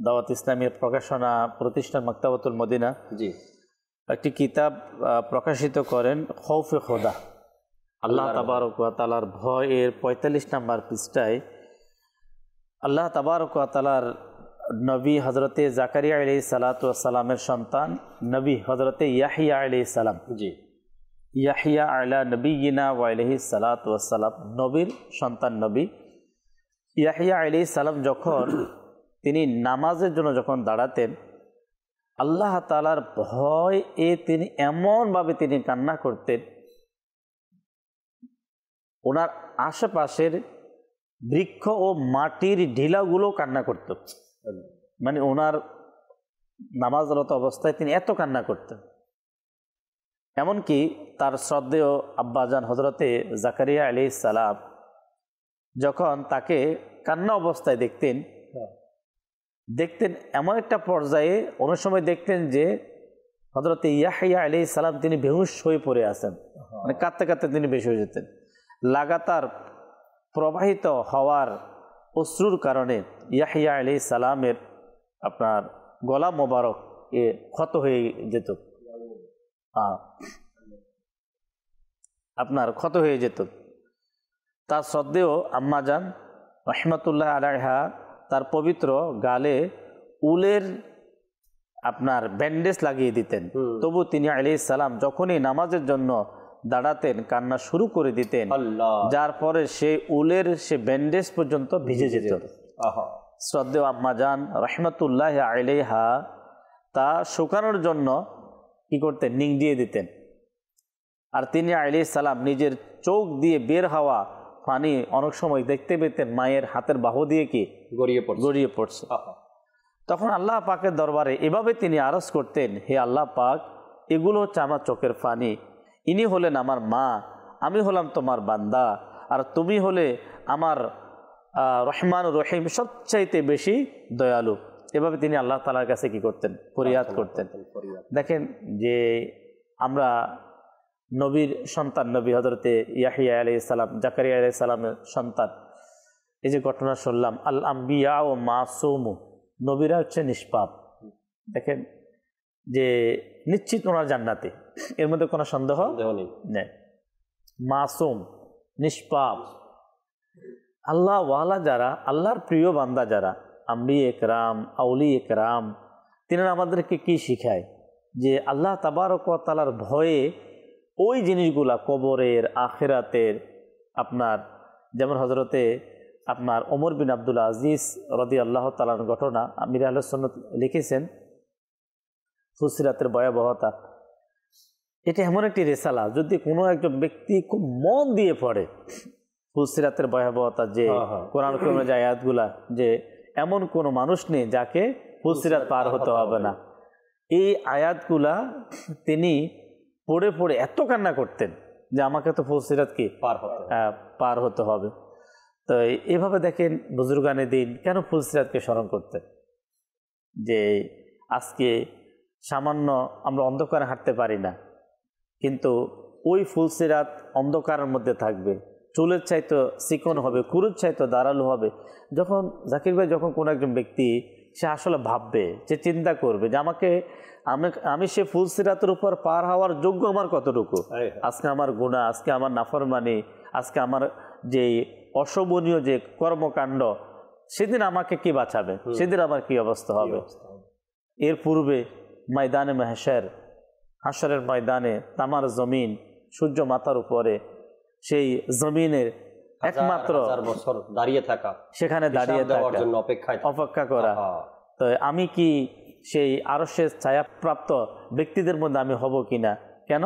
Speaker 4: দাওয়াত ইসলামের প্রকাশনা প্রতিষ্ঠান মাকতাবাতুল মদিনা
Speaker 2: জি
Speaker 4: একটি কিতাব প্রকাশিত করেন খৌফে খোদা, আল্লাহ তাবারক ওয়া তাআলার ভয় এর ৪৫ নম্বর পৃষ্ঠায় আল্লাহ তাবারক ওয়া তাআলার নবী হযরতে জাকারিয়া আলাইহিস সালাতু ওয়াস সালামের সন্তান নবী হযরতে ইয়াহইয়া আলাইহিস সালাম,
Speaker 2: জি
Speaker 4: ইয়াহইয়া আলা নবিয়িনা ওয়া আলাইহিস সালাতু ওয়াস সালাম, নবীর সন্তান নবী ইয়াহইয়া আলাইহিস সালাম যখন তিনি নামাজের জন্য যখন দাঁড়াতেন, আল্লাহ তাআলার ভয় এ তিনি এমনভাবে তিনি কান্না করতেন, ওনার আশেপাশের বৃক্ষ ও মাটির ঢিলাগুলো কান্না করত। মানে ওনার নামাজরত অবস্থায় তিনি এত কান্না করতেন, এমনকি তার শ্রদ্ধেয় আব্বাজান হজরতে জাকারিয়া আলাইহিস সালাম যখন তাকে কান্না অবস্থায় দেখতেন এমন একটা পর্যায়ে অনেক সময় দেখতেন যে হজরতে ইয়াহইয়া আলাইহিস সালাম তিনি বেহুশ হয়ে পড়ে আছেন, মানে কাঁদতে কাঁদতে তিনি বেশ হয়ে যেতেন। লাগাতার প্রবাহিত হওয়ার অশ্রুর কারণে ইয়াহইয়া আলাইহিস সালামের আপনার গলা মোবারক এ ক্ষত হয়ে যেত, আপনার ক্ষত হয়ে যেত। তার শ্রদ্ধেয় আম্মাজান রাহমাতুল্লাহ আলাইহা তার পবিত্র গালে উলের আপনার ব্যান্ডেজ লাগিয়ে দিতেন, তবু তিনি আলাইহিস সালাম যখনই নামাজের জন্য দাঁড়াতেন কান্না শুরু করে দিতেন, যার পরে সে উলের সে ব্যান্ডেজ পর্যন্ত ভিজে যেত। শ্রদ্ধেয় আম্মাজান রাহমাতুল্লাহ আলাইহা তা শুকানোর জন্য কি করতেন, নিং দিয়ে দিতেন। আর তিনি আলাইহিস সালাম নিজের চোখ দিয়ে বের হওয়া পানি অনেক সময় দেখতে পেতেন মায়ের হাতের বাহু দিয়ে কি গড়িয়ে পড়ছে। তখন আল্লাহ পাকের দরবারে এভাবে তিনি আরজ করতেন, হে আল্লাহ পাক, এগুলো হচ্ছে আমার চোখের পানি, ইনি হলেন আমার মা, আমি হলাম তোমার বান্দা, আর তুমি হলে আমার রহমান রহিম সবচাইতে বেশি দয়ালু। এভাবে তিনি আল্লাহ তাআলার কাছে কি করতেন, ফরিয়াদ করতেন। দেখেন যে আমরা নবীর সন্তান নবী হযরতে ইয়াহইয়া আলাইহিস সালাম, জাকারিয়া আলাইহিস সালামের সন্তান, এই যে ঘটনা শুনলাম, আল আম্বিয়া ও মাসুম, নবীরা হচ্ছে নিষ্পাপ। দেখেন যে নিশ্চিত ওনার জান্নাতে, এর মধ্যে কোনো সন্দেহ নেই। মাসুম, নিষ্পাপ, আল্লাহ ওয়ালা যারা, আল্লাহর প্রিয় বান্দা যারা, আম্বিয়া একরাম, আউলিয়া একরাম, তিনারা আমাদেরকে কি শিখায় যে আল্লাহ তাবারক ওয়া তাআলার ভয়ে ওই জিনিসগুলা কবরের, আখিরাতের, আপনার যেমন হজরতে আপনার ওমর বিন আব্দুল আজিজ রাদিয়াল্লাহু তাআলার ঘটনা আমির আহলে সুন্নাত লিখেছেন, ফুসিলাতের ভয়াবহতা। এটা এমন একটি রেসালা, যদি কোনো একজন ব্যক্তি খুব মন দিয়ে পড়ে ফুসিলাতের ভয়াবহতা, যে কোরআন কারীমের যে আয়াতগুলা, যে এমন কোনো মানুষ নেই যাকে ফুসিলাত পার হতে হবে না, এই আয়াতগুলা তিনি পড়ে পড়ে এত কান্না করতেন যে আমাকে তো ফুসিলাত কি পার হতে হবে। তো এভাবে দেখেন বুজুর্গানে দিন কেন ফুসিলাতকে স্মরণ করতেন, যে আজকে সামান্য আমরা অন্ধকারে হাঁটতে পারি না, কিন্তু ওই ফুলসিরাত অন্ধকারের মধ্যে থাকবে, চুলের চাইতো চিকন হবে, কুরুর চাইতো দাঁড়ালো হবে। যখন জাকির ভাই, যখন কোনো একজন ব্যক্তি সে আসলে ভাববে, যে চিন্তা করবে যে আমি সে ফুলসিরাতের উপর পার হওয়ার যোগ্য আমার কতটুকু, আজকে আমার গুনাহ, আজকে আমার নাফরমানি, আজকে আমার যে অশোভনীয় যে কর্মকাণ্ড, সেদিন আমাকে কি বাঁচাবে, সেদিন আমার কি অবস্থা হবে। এর পূর্বে ময়দানে মাহশর, হাশরের ময়দানে তামার জমিন, সূর্য মাথার উপরে, সেই জমিনের একমাত্র
Speaker 2: বছর দাঁড়িয়ে থাকা,
Speaker 4: সেখানে দাঁড়িয়ে থাকার জন্য অপেক্ষা করা। তো আমি কি সেই আরশের ছায়াপ্রাপ্ত ব্যক্তিদের মধ্যে আমি হব কিনা? কেন?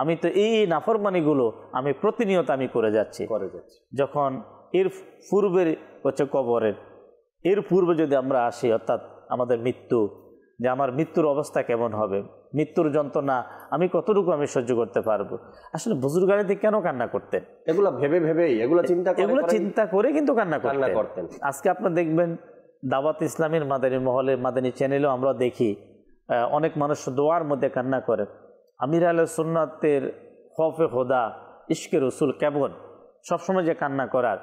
Speaker 4: আমি তো এই নাফরমানিগুলো আমি প্রতিনিয়ত আমি করে যাচ্ছি। যখন এর পূর্বের হচ্ছে কবরের, এর পূর্বে যদি আমরা আসি, অর্থাৎ আমাদের মৃত্যু, যে আমার মৃত্যুর অবস্থা কেমন হবে, মৃত্যুর যন্ত্রণা আমি কতটুকু আমি সহ্য করতে পারবো। আসলে বুজুর্গানিতে কেন কান্না করতেন?
Speaker 2: এগুলো ভেবেই এগুলো চিন্তা করে কিন্তু কান্না করতেন।
Speaker 4: আজকে আপনারা দেখবেন দাওয়াত ইসলামের মাদানী মহলে, মাদানী চ্যানেলেও আমরা দেখি অনেক মানুষ দোয়ার মধ্যে কান্না করে। আমির আহলে সুন্নাতের খৌফে খোদা, ইশকে রসুল কেমন সবসময় যে কান্না করার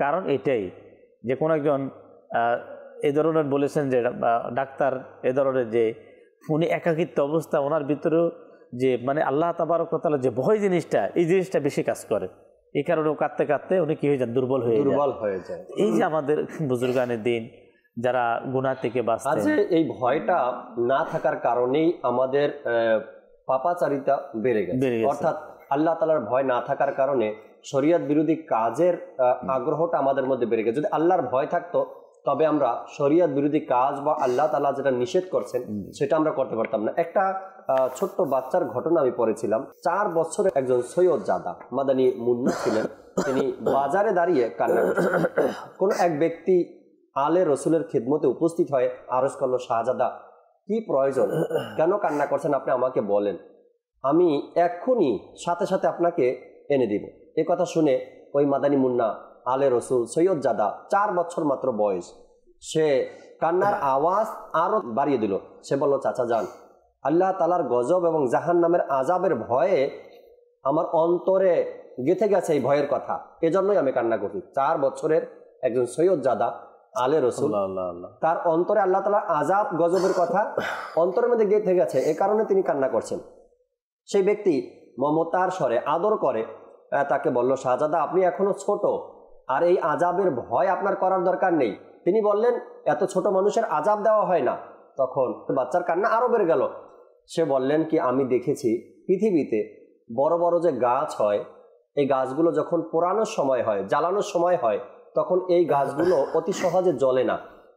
Speaker 4: কারণ এটাই, যে কোনো একজন এই ধরনের বলেছেন যে ডাক্তার এ ধরনের, যে উনি একাকিত্ব অবস্থা, ওনার ভিতরেও যে মানে আল্লাহ তাবারক ওয়া তাআলা যে ভয় জিনিসটা, এই জিনিসটা বেশি কাজ করে। এই কারণে কাঁদতে কাঁদতে উনি কি হয়ে যান, দুর্বল হয়ে যায়। এই যে আমাদের বুজুর্গানের দিন যারা গুনাহ থেকে বাঁচতেন,
Speaker 2: এই ভয়টা না থাকার কারণেই আমাদের পাপাচারিতা বেড়ে গেছে। অর্থাৎ আল্লাহ তাআলার ভয় না থাকার কারণে শরীয়ত বিরোধী কাজের আগ্রহটা আমাদের মধ্যে বেড়ে গেছে। যদি আল্লাহর ভয় থাকতো তবে আমরা শরীয়ত বিরোধী কাজ বা আল্লাহ তাআলা যেটা নিষেধ করছেন সেটা আমরা করতে পারতাম না। একটা ছোট্ট বাচ্চার ঘটনা আমি পড়েছিলাম। 4 বছরের একজন সৈয়দ জাদা মাদানী মুন্না ছিলেন, তিনি বাজারে দাঁড়িয়ে কান্না করছেন। কোনো এক ব্যক্তি আলে রসুলের খিদমতে উপস্থিত হয়ে আরজ করলো, শাহজাদা কি প্রয়োজন, কেন কান্না করছেন, আপনি আমাকে বলেন, আমি এক্ষুনি সাথে সাথে আপনাকে এনে দিব। এ কথা শুনে ওই মাদানী মুন্না আলে রসুল সৈয়দ জাদা, 4 বছর মাত্র বয়স, সে কান্নার আওয়াজ আরো বাড়িয়ে দিল। সে বলল, চাচা যান, আল্লাহ তাআলার গজব এবং জাহান্নামের আযাবের ভয়ে আমার অন্তরে গেঁথে গেছে এই ভয়ের কথা, এজন্যই আমি কান্না করছি। 4 বছরের একজন সৈয়দ জাদা আলে রসুল, তার অন্তরে আল্লাহ তাআলার আযাব গজবের কথা অন্তরের মধ্যে গেঁথে গেছে, এ কারণে তিনি কান্না করছেন। সেই ব্যক্তি মমতার স্বরে আদর করে তাকে বলল, শাহজাদা আপনি এখনো ছোট, আর এই আযাবের ভয় আপনার করার দরকার নেই। তিনি বললেন, এত ছোট মানুষের আযাব দেওয়া হয় না। তখন বাচ্চার কান্না আরো বেড়ে গেল। সে বললেন কি, আমি দেখেছি পৃথিবীতে বড় বড় যে গাছ হয়, এই গাছগুলো যখন পোড়ানোর সময় হয়, জ্বালানোর সময় হয়, তখন এই গাছগুলো অতি সহজে জ্বলে না।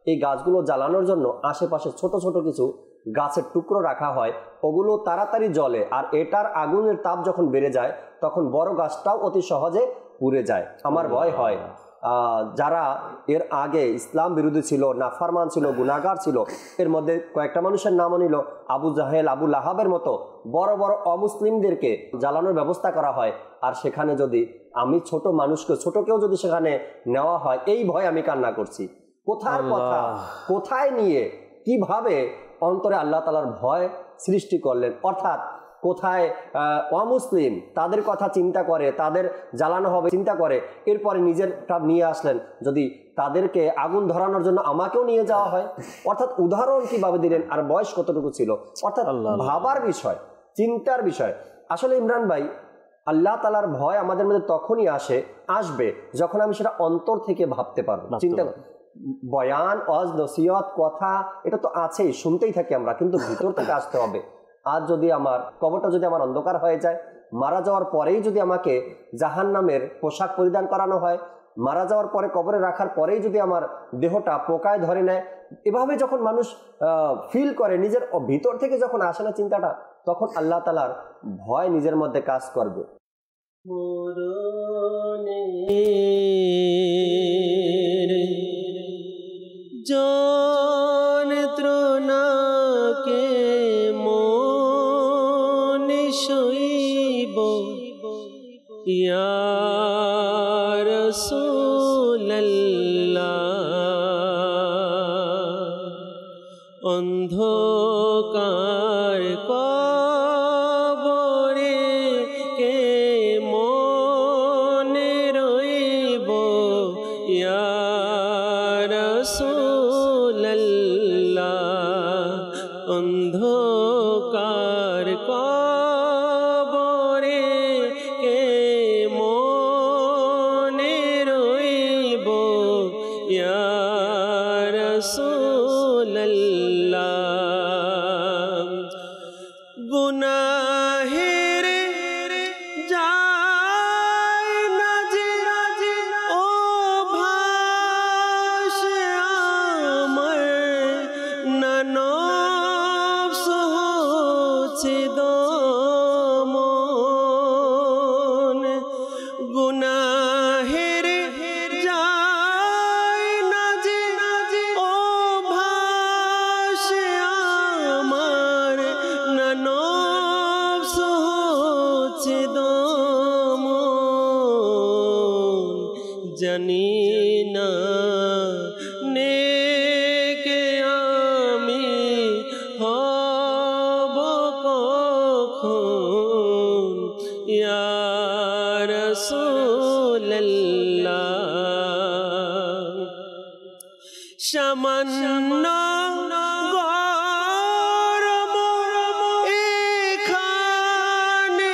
Speaker 2: এই গাছগুলো জ্বালানোর জন্য আশেপাশে ছোট ছোট কিছু গাছের টুকরো রাখা হয়, ওগুলো তাড়াতাড়ি জ্বলে, আর এটার আগুনের তাপ যখন বেড়ে যায় তখন বড় গাছটাও অতি সহজে পুড়ে যায়। আমার ভয় হয় যারা এর আগে ইসলাম বিরোধী ছিল, নাফরমান ছিল, গুনাহগার ছিল, এর মধ্যে কয়েকটা মানুষের নামও নিল, আবু জাহেল, আবু লাহাবের মতো বড় বড় অমুসলিমদেরকে জ্বালানোর ব্যবস্থা করা হয়, আর সেখানে যদি আমি ছোট মানুষকে, ছোটকেও যদি সেখানে নেওয়া হয়, এই ভয় আমি কান্না করছি। কোথার কথা, কোথায় নিয়ে কিভাবে অন্তরে আল্লাহ তাআলার ভয় সৃষ্টি করলেন। অর্থাৎ কোথায় অমুসলিম তাদের কথা চিন্তা করে, তাদের জ্বালানো হবে চিন্তা করে, এরপরে নিজেরটা নিয়ে আসলেন, যদি তাদেরকে আগুন ধরানোর জন্য আমাকেও নিয়ে যাওয়া হয়। অর্থাৎ উদাহরণ কিভাবে দিলেন, আর বয়স কতটুকু ছিল। অর্থাৎ ভাবার বিষয়, চিন্তার বিষয়। আসলে ইমরান ভাই, আল্লাহ তাআলার ভয় আমাদের মধ্যে তখনই আসবে যখন আমি সেটা অন্তর থেকে ভাবতে পারবো, চিন্তা। বয়ান, ওয়াজ, নসিহত, কথা এটা তো আছেই, শুনতেই থাকি আমরা, কিন্তু ভিতর থেকে আসতে হবে। আজ যদি আমার কবরটা যদি আমার অন্ধকার হয়ে যায়, মারা যাওয়ার পরেই যদি আমাকে জাহান্নামের পোশাক পরিধান করানো হয়, মারা যাওয়ার পরে কবরে রাখার পরেই যদি আমার দেহটা পোকায় ধরে নেয়, এভাবে যখন মানুষ ফিল করে, নিজের ভিতর থেকে যখন আসে না চিন্তাটা, তখন আল্লাহ তাআলার ভয় নিজের মধ্যে কাজ করবে।
Speaker 3: যন্ত্রণাকে মনে সইব ইয়া রাসূলুল্লাহ, অন্ধকার আমার কবরে কে মনে রইব ইয়া রাসূলুল্লাহ অন্ধকার কবরে কে মনে রইব ইয়া রাসূলুল্লাহ গুনাহের যায় না যে ও ভাসে আমার না নফস হচ্ছে দমন গুনাহের যায় না যে ও ভাসে আমার না নফস হচ্ছে দমন জানি না নেকে আমি হব কখন ইয়া রাসূলুল্লাহ সামান্য গরম এখানে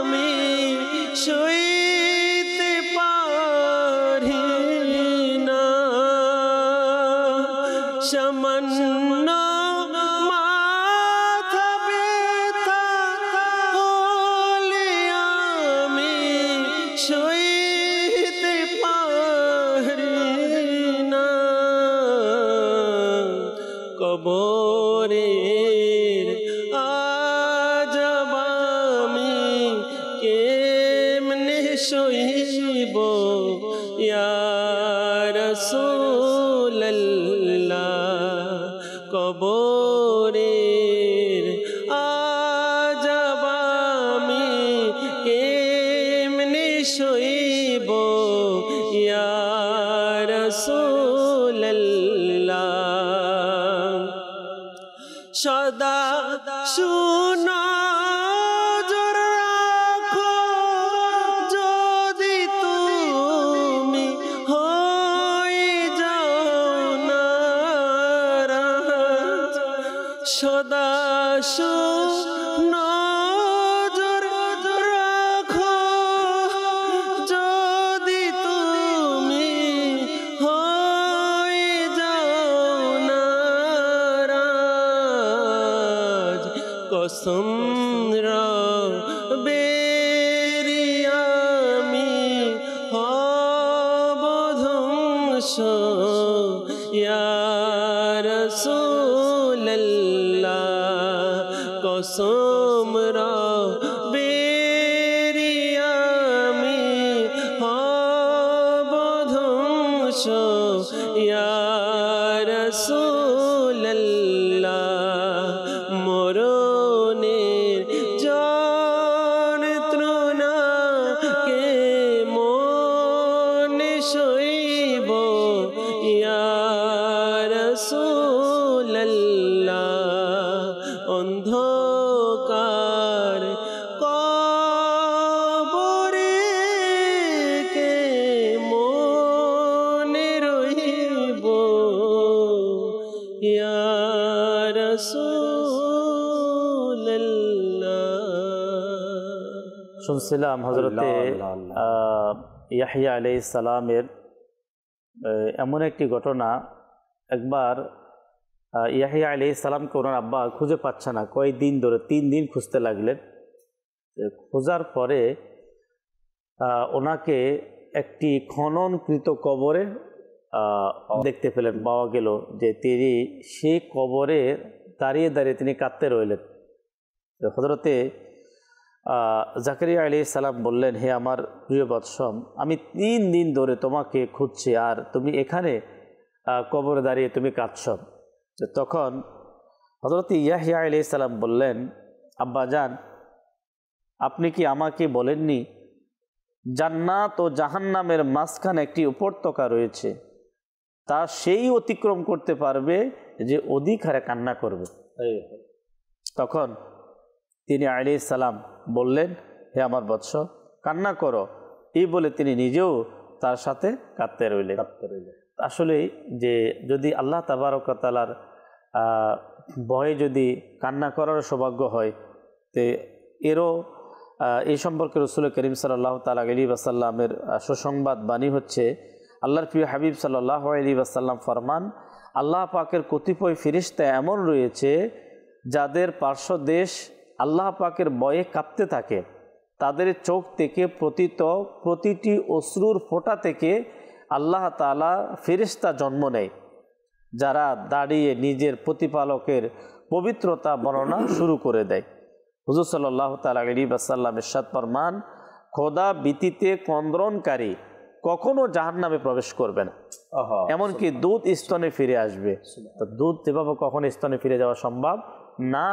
Speaker 3: আমি সইতে পারি না সামান্য মাথা ব্যথা হলে আমি সইতে পারি না কবরের আযাব আমি কেমনে সইব ইয়া রাসূলুল্লাহ কবরের আযাব আমি কেমনে সইব ইয়া রাসূলুল্লাহ সদা শুনো রাখো যদি তুমি হয়ে যাও নারাজ সদা শুনো রাখো যদি তুমি হয়ে যাও নারাজ কসম রবেরি আমি হব ধ্বংস ইয়া রাসূলুল্লাহ কসম রবেরি আমি হব ধ্বংস ইয়া রাসূলুল্লাহ মরণের যন্ত্রণা কে মনে সইব ইয়া রাসূলুল্লাহ অন্ধকার কবরে কে মনে রইব ইয়া রাসূলুল্লাহ
Speaker 4: শুনছিলাম হযরতে ইয়াহইয়া আলাইহিস সালামের এমন একটি ঘটনা একবার ইয়াহইয়া আলাইহিস সালামকে ওনার আব্বা খুঁজে পাচ্ছে না কয়েকদিন ধরে 3 দিন খুঁজতে লাগলেন খোঁজার পরে ওনাকে একটি খননকৃত কবরে দেখতে পেলেন পাওয়া গেল যে তিনি সেই কবরে দাঁড়িয়ে দাঁড়িয়ে তিনি কাঁদতে রইলেন হযরতে জাকারিয়া আলাইহিস সালাম বললেন হে আমার প্রিয় বৎসম আমি 3 দিন ধরে তোমাকে খুঁজছি আর তুমি এখানে কবরে দাঁড়িয়ে তুমি কাঁদছ তখন হযরত ইয়াহইয়া আলাইহিস সালাম বললেন আব্বাজান আপনি কি আমাকে বলেননি জান্নাত ও জাহান্নামের মাঝখানে একটি উপত্যকা রয়েছে তা সেই অতিক্রম করতে পারবে যে অধিক হারে কান্না করবে তখন তিনি আলাইহিস সালাম বললেন, হে আমার বৎস, কান্না করো, এই বলে তিনি নিজেও তার সাথে কাঁদতে রইলেন। আসলে যে যদি আল্লাহ তাবারক ওয়া তাআলার ভয়ে যদি কান্না করার সৌভাগ্য হয়, তো এরও এই সম্পর্কে রাসূল করিম সাল্লাল্লাহু তাআলা আলাইহি ওয়াসাল্লামের সুসংবাদ বাণী হচ্ছে, আল্লাহর প্রিয় হাবিব সাল্লাল্লাহু আলাইহি ওয়াসাল্লাম ফরমান, আল্লাহ পাকের কতিপয় ফেরেশতা এমন রয়েছে যাদের পার্শ্ব দেশ আল্লাহ পাকের ভয়ে কাঁপতে থাকে, তাদের চোখ থেকে প্রতিটি অশ্রুর ফোঁটা থেকে আল্লাহ তাআলা ফেরেশতা জন্ম নেয়, যারা দাঁড়িয়ে নিজের প্রতিপালকের পবিত্রতা বর্ণনা শুরু করে দেয়। হুজুর সাল্লাল্লাহু তাআলা আলাইহি ওয়াসাল্লাম ইরশাদ ফরমান, খোদা ভীতিতে ক্রন্দনকারী কখনো জাহান্নামে প্রবেশ করবে না, এমনকি দুধ স্তনে ফিরে আসবে। তো দুধ যেভাবে কখনো স্তনে ফিরে যাওয়া সম্ভব না,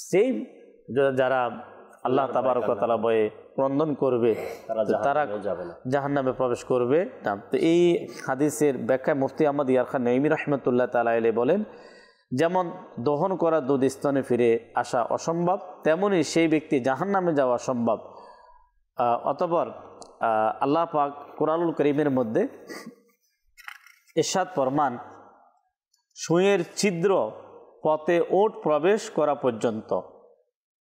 Speaker 4: সেই যারা আল্লাহ তাবারক ওয়া তাআলা ভয়ে ক্রন্দন করবে তারা জাহান্নামে প্রবেশ করবে না। তো এই হাদিসের ব্যাখ্যায় মুফতি আহমদ ইয়ার খান নঈমী রাহমাতুল্লাহ তাআলা আলাইহি বলেন, যেমন দহন করা দুধ স্তনে ফিরে আসা অসম্ভব, তেমনি সেই ব্যক্তি জাহান্নামে যাওয়া সম্ভব। অতঃপর আল্লাহ পাক কুরআনুল কারীমের মধ্যে ইরশাদ ফরমান, সুঁয়ের ছিদ্র পথে ওট প্রবেশ করা পর্যন্ত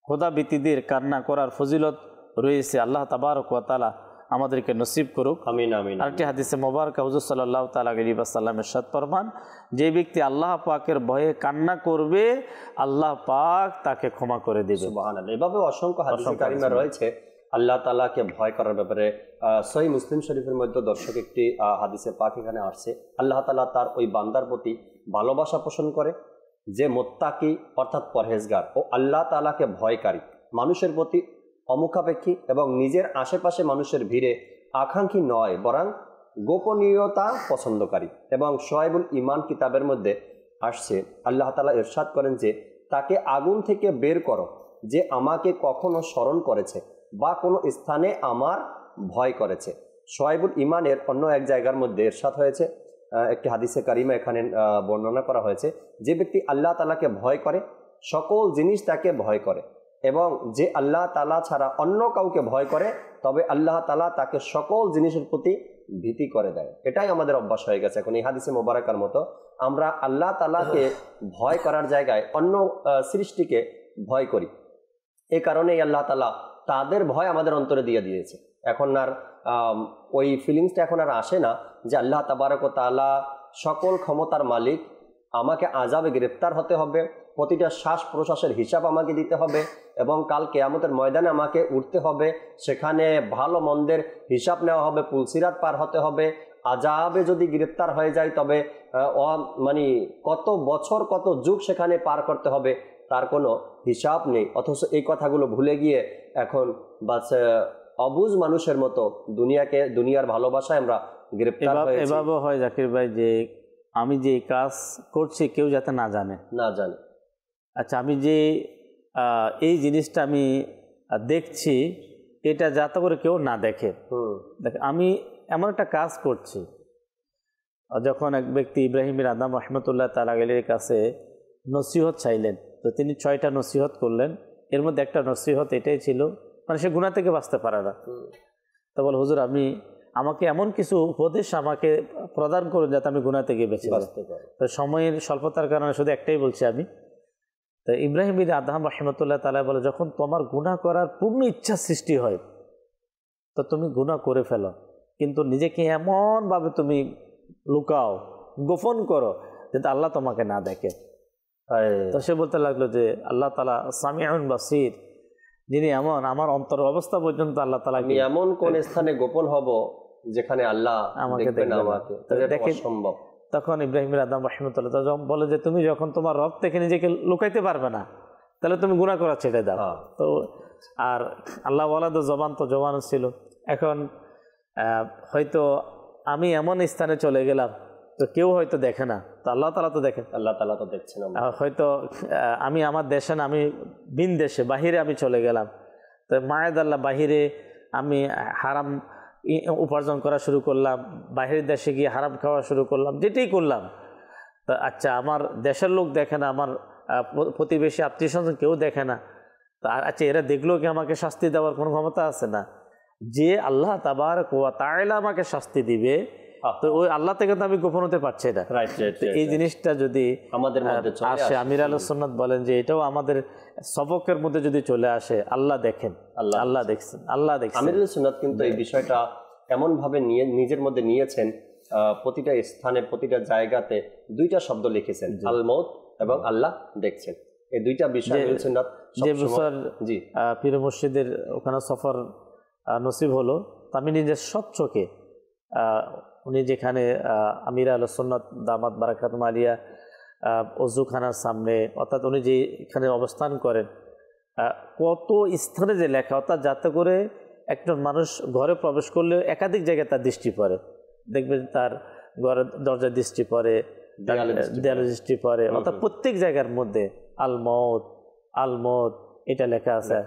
Speaker 4: খোদা ভীতিদের কান্না করার ফজিলত রয়েছে। আল্লাহ তাবারক ওয়া তাআলা আমাদেরকে নসিব করুক, আমিন আমিন। আরেকটি হাদিসে মোবারক হুজুর সাল্লাল্লাহু তাআলা আলাইহি ওয়াসাল্লাম ইরশাদ ফরমান, যে ব্যক্তি আল্লাহ পাকের ভয়ে কান্না করবে আল্লাহ পাক তাকে ক্ষমা করে দেবে।
Speaker 2: সুবহানাল্লাহ। এভাবে অসংখ্য হাদিস কারিমা রয়েছে আল্লাহ তাআলাকে ভয় করার ব্যাপারে। সহিহ মুসলিম শরীফের মধ্যে দর্শক একটি হাদিসে পাক এখানে আসছে, আল্লাহ তাআলা তার ওই বান্দার প্রতি ভালোবাসা পোষণ করে যে মুত্তাকি অর্থাৎ পরহেজগার ও আল্লাহ তাআলাকে ভয়কারী, মানুষের প্রতি অমুখাপেক্ষী এবং নিজের আশেপাশে মানুষের ভিড়ে আকাঙ্ক্ষী নয়, বরং গোপনীয়তা পছন্দকারী। এবং শুআয়বুল ঈমান কিতাবের মধ্যে আসছে, আল্লাহ তাআলা ইরশাদ করেন যে তাকে আগুন থেকে বের করো যে আমাকে কখনো স্মরণ করেছে বা কোনো স্থানে আমার ভয় করেছে। শুআয়বুল ঈমানের অন্য এক জায়গার মধ্যে ইরশাদ হয়েছে, একটি হাদিসে কারিমা এখানে বর্ণনা করা হয়েছে, যে ব্যক্তি আল্লাহ তাআলাকে ভয় করে সকল জিনিস তাকে ভয় করে, এবং যে আল্লাহ তাআলা ছাড়া অন্য কাউকে ভয় করে তবে আল্লাহ তাআলা তাকে সকল জিনিসের প্রতি ভীতি করে দেয়। এটাই আমাদের অভ্যাস হয়ে গেছে এখন এই হাদিসে মোবারকার মতো। আমরা আল্লাহ তাআলাকে ভয় করার জায়গায় অন্য সৃষ্টিকে ভয় করি। এই কারণেই আল্লাহ তাআলা তাদের ভয় আমাদের অন্তরে দিয়ে দিয়েছে। এখন আর ওই ফিলিংসটা এখন আর আসে না যে আল্লাহ তাবারক ওয়া তাআলা সকল ক্ষমতার মালিক, আমাকে আযাবে গ্রেফতার হতে হবে, প্রতিটা শ্বাস প্রশ্বাসের হিসাব আমাকে দিতে হবে, এবং কাল কিয়ামতের ময়দানে আমাকে উঠতে হবে, সেখানে ভালো মন্দের হিসাব নেওয়া হবে, পুলসিরাত পার হতে হবে, আযাবে যদি গ্রেফতার হয়ে যায় তবে মানে কত বছর কত যুগ সেখানে পার করতে হবে, তার কোনো হিসাব নেই। অথচ এই কথাগুলো ভুলে গিয়ে এখন বাস অবুঝ মানুষের মতো দুনিয়ার ভালোবাসায় আমরা গ্রেফতার হয়েছি।
Speaker 4: এভাবে হয় জাকির ভাই যে আমি যে কাজ করছি কেউ যাতে না জানে। আচ্ছা, আমি যে এই জিনিসটা আমি দেখছি এটা যাতে করে কেউ না দেখে। আমি এমন একটা কাজ করছি। যখন এক ব্যক্তি ইব্রাহিম বিন আদম রাহমাতুল্লাহ তাআলা আলাইহির কাছে নসিহত চাইলেন, তো তিনি 6টা নসিহত করলেন। এর মধ্যে একটা নসিহত এটাই ছিল, মানে সে গুনাহ থেকে বাঁচতে পারে না। তো বল, হুজুর আমাকে এমন কিছু উপদেশ আমাকে প্রদান করুন যাতে আমি গুনাহ থেকে বেঁচে বাঁচতে পারি। তো সময়ের স্বল্পতার কারণে শুধু একটাই বলছি আমি। তো ইব্রাহিম বিন আদম রাহমাতুল্লাহ তাআলা বলে, যখন তোমার গুনাহ করার পূর্ণ ইচ্ছা সৃষ্টি হয় তো তুমি গুনাহ করে ফেলো, কিন্তু নিজেকে এমনভাবে তুমি লুকাও, গোপন করো যাতে আল্লাহ তোমাকে না দেখে। তো সে বলতে লাগলো যে আল্লাহ তাআলা সামিউন বাসীর, যিনি এমন আমার অন্তর অবস্থা পর্যন্ত আল্লাহ তাআলা
Speaker 2: এমন কোন স্থানে গোপন হব যেখানে আল্লাহ আমাকে দেখবে সম্ভব।
Speaker 4: তখন ইব্রাহিম বিন আদম রাহমাতুল্লাহ বলে যে তুমি যখন তোমার রব থেকে নিজেকে লুকাইতে পারবে না তাহলে তুমি গুনাহ করা ছেড়ে দাও। তো আর আল্লাহ ওয়ালাদ জবান তো জবান ছিল। এখন হয়তো আমি এমন স্থানে চলে গেলাম তো কেউ হয়তো দেখে না, তো আল্লাহ তাআলা তো দেখেন,
Speaker 2: আল্লাহ তাআলা তো দেখছেন।
Speaker 4: হয়তো আমি আমার দেশে না, আমি ভিন দেশে বাহিরে আমি চলে গেলাম, তো মায়েদাল্লাহ বাহিরে আমি হারাম উপার্জন করা শুরু করলাম, বাহিরের দেশে গিয়ে হারাম খাওয়া শুরু করলাম, যেটাই করলাম। তো আচ্ছা, আমার দেশের লোক দেখে না, আমার প্রতিবেশী আত্মীয় স্বজন কেউ দেখে না, তো আচ্ছা এরা দেখলেও কি আমাকে শাস্তি দেওয়ার কোনো ক্ষমতা আছে? না। যে আল্লাহ তাবারক ওয়া তাআলা আমাকে শাস্তি দিবে, তো ওই আল্লাহ থেকে তো আমি গোপন হতে পারছি না। এই জিনিসটা যদি
Speaker 2: আমাদের মধ্যে
Speaker 4: আসে, আমির আহলে সুন্নাত বলেন যে এটাও আমাদের সবকের মধ্যে যদি চলে আসে, আল্লাহ দেখেন, আল্লাহ দেখছেন, আল্লাহ দেখছেন।
Speaker 2: আমির আহলে সুন্নাত কিন্তু এই বিষয়টা এমন ভাবে নিজের মধ্যে নিয়েছেন, প্রতিটা স্থানে প্রতিটা জায়গাতে দুইটা শব্দ লিখেছেন, আল মউত এবং আল্লাহ দেখছেন। এই দুইটা বিষয় আমির সুন্নাত
Speaker 4: যে বছর পীর মুর্শিদের ওখানে সফর নসিব হলো, আমি নিজের স্বচ্ছকে উনি যেখানে আমির আহলে সুন্নাত দামাত বারাকাতুহুম আলিয়া অজুখানার সামনে, অর্থাৎ উনি যে এখানে অবস্থান করেন, কত স্থানে যে লেখা, অর্থাৎ যাতে করে একজন মানুষ ঘরে প্রবেশ করলে একাধিক জায়গায় তার দৃষ্টি পড়ে, দেখবেন তার ঘরের দরজার দৃষ্টি পড়ে, দেয়ালে দৃষ্টি পড়ে, অর্থাৎ প্রত্যেক জায়গার মধ্যে আল মউত, আল মউত এটা লেখা আছে।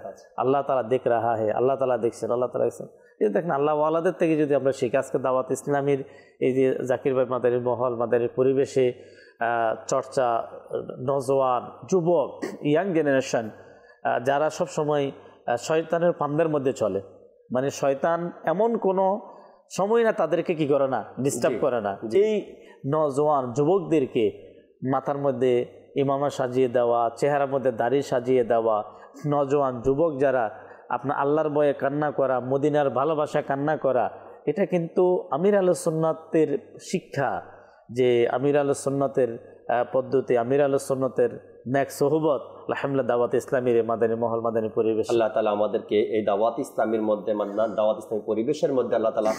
Speaker 4: আল্লাহ তাআলা দেখ রাহা হে, আল্লাহ তাআলা দেখছেন, আল্লাহ তাআলা দেখছেন। এই দেখেন আল্লাহ ওয়ালাদের থেকে যদি আমরা শিখি, আজকে দাওয়াত ইসলামীর এই যে জাকির ভাই মাদারীর মহল, মাদারীর পরিবেশে চর্চা, নজওয়ান, যুবক, ইয়াং জেনারেশন যারা সব সময় শয়তানের ফান্দের মধ্যে চলে, মানে শয়তান এমন কোনো সময় না তাদেরকে কি করে না, ডিস্টার্ব করে না। এই নজওয়ান যুবকদেরকে মাথার মধ্যে ইমামা সাজিয়ে দেওয়া, চেহারার মধ্যে দাড়ি সাজিয়ে দেওয়া, নজওয়ান যুবক যারা আপনার আল্লাহর ভয়ে কান্না করা, মদিনার ভালোবাসা কান্না করা, এটা কিন্তু আমির আহলে সুন্নাতের শিক্ষা, যে আমির আহলে সুন্নাতের পদ্ধতি, আমির আহলে সুন্নাতের নেক সোহবত। আলহামদুলিল্লাহ দাওয়াত ইসলামীর মাদানী মহল, মাদানী পরিবেশ,
Speaker 2: আল্লাহ তাআলা আমাদেরকে এই দাওয়াত ইসলামীর মধ্যে, দাওয়াত ইসলামী পরিবেশের মধ্যে আল্লাহ তাআলা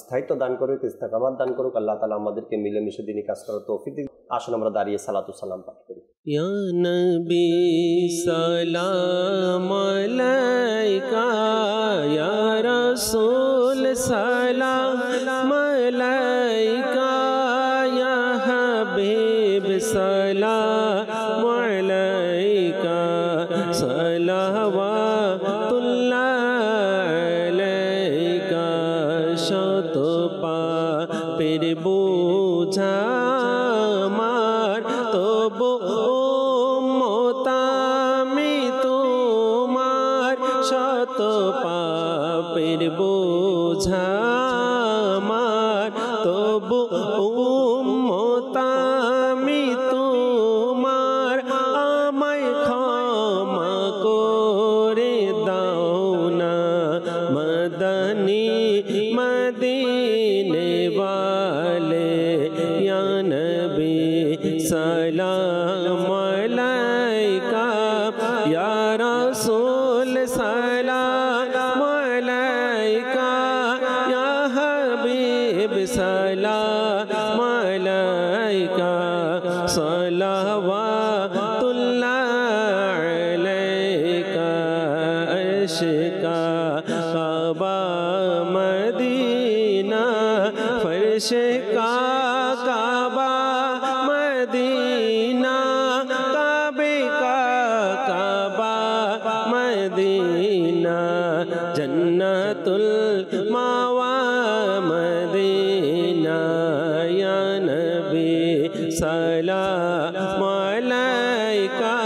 Speaker 2: স্থায়িত্ব দান করুক, ইস্তেকামাত দান করুক। আল্লাহ তাআলা আমাদেরকে মিলেমিশে দিনই কাজ করার তৌফিক দিন। আসুন আমরা দাঁড়িয়ে সালাতু সালাম পাঠ করি।
Speaker 3: ইয়া নবী সালাম আলাইকা, ইয়া রাসূল সালাম আলাইকা, ইয়া হাবিব সালাম আলাইকা, সালাওয়াতুল্লাহ আলাইকা। শত পাপের বোঝা আমার, তবু উম্মত আমি তোমার। শত পাপের বোঝা আমার, তবু উম্মত আমি তোমার। আমায় ক্ষমা করে দাও না মদনী মদিনে वाले, या नबी सलाम अलैका, या रसूल सलाम अलैका, या हबीब सलाम अलैका, सलावतुल्लाह अलैका। अश्का काबा मदीना, फर्श का काबा मदीना, काबे का काबा मदीना, जन्नतुल मावा मदीना। या नबी सलाम अलैका,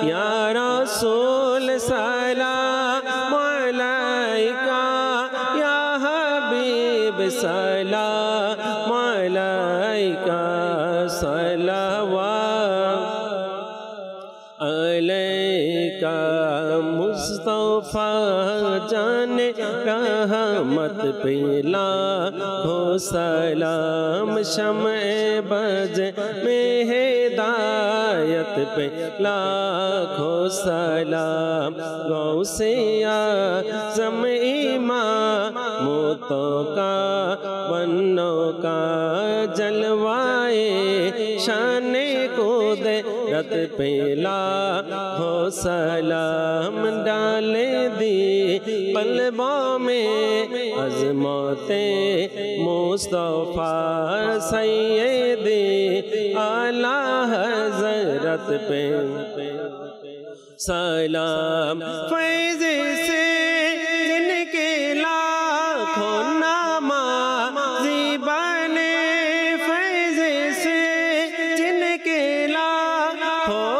Speaker 3: या रसूल सलाम अलैका, या हबीब सलाम अलैका, सलावत अलैका। मुस्तफा जाने रहमत पे लाखों सलाम, शम्ए बज में हिदायत पे लाखों सलाम। गौसे आज़म इमामों का बन्नों का जलवाए, शाने को दे रत पे लाखों सलाम। डाले दी कल्बों में अज़मते मुस्तफा सैयदे आला हज़रत पे सलाम। फैज़ से जिनके लाखों नामा जीबाने, फैज़ से जिनके लाखों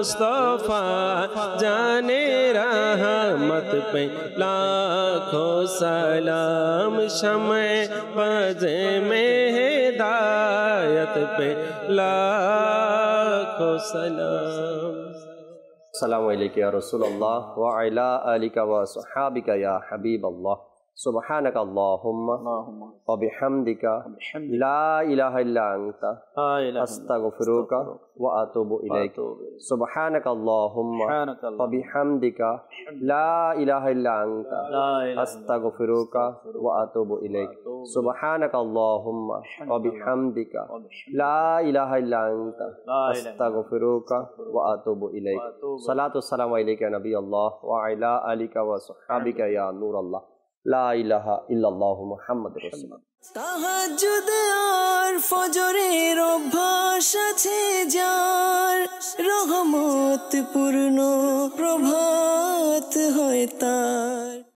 Speaker 3: मुस्तफा जाने रहमत पे लाखों सलाम शमे पजे में हिदायत पे लाखों सलाम।
Speaker 2: अस्सलामु अलैका या रसूलल्लाह व अला आलिका व सहाबिका या हबीबल्लाह। सुब्हानका अल्लाहुम्मा व बिहम्दिका ला इलाहा इल्ला अंता अस्तगफिरुका व अतूबु इलैक। सुब्हानका अल्लाहुम्मा व बिहम्दिका ला इलाहा इल्ला अंता अस्तगफिरुका व अतूबु इलैक। सुब्हानका अल्लाहुम्मा व बिहम्दिका ला इलाहा इल्ला अंता अस्तगफिरुका व अतूबु इलैक। सलातु सलाम अलैका या नबी अल्लाह व अला आलिका व सहाबिका या नूर अल्लाह। ला इलाहा इल्लल्लाहु मुहम्मदुर रासूलुल्लाह।
Speaker 1: তাহাজ্জুদ আর ফজরের অভ্যাস আছে যার, রহমত পূর্ণ প্রভাত হয় তার।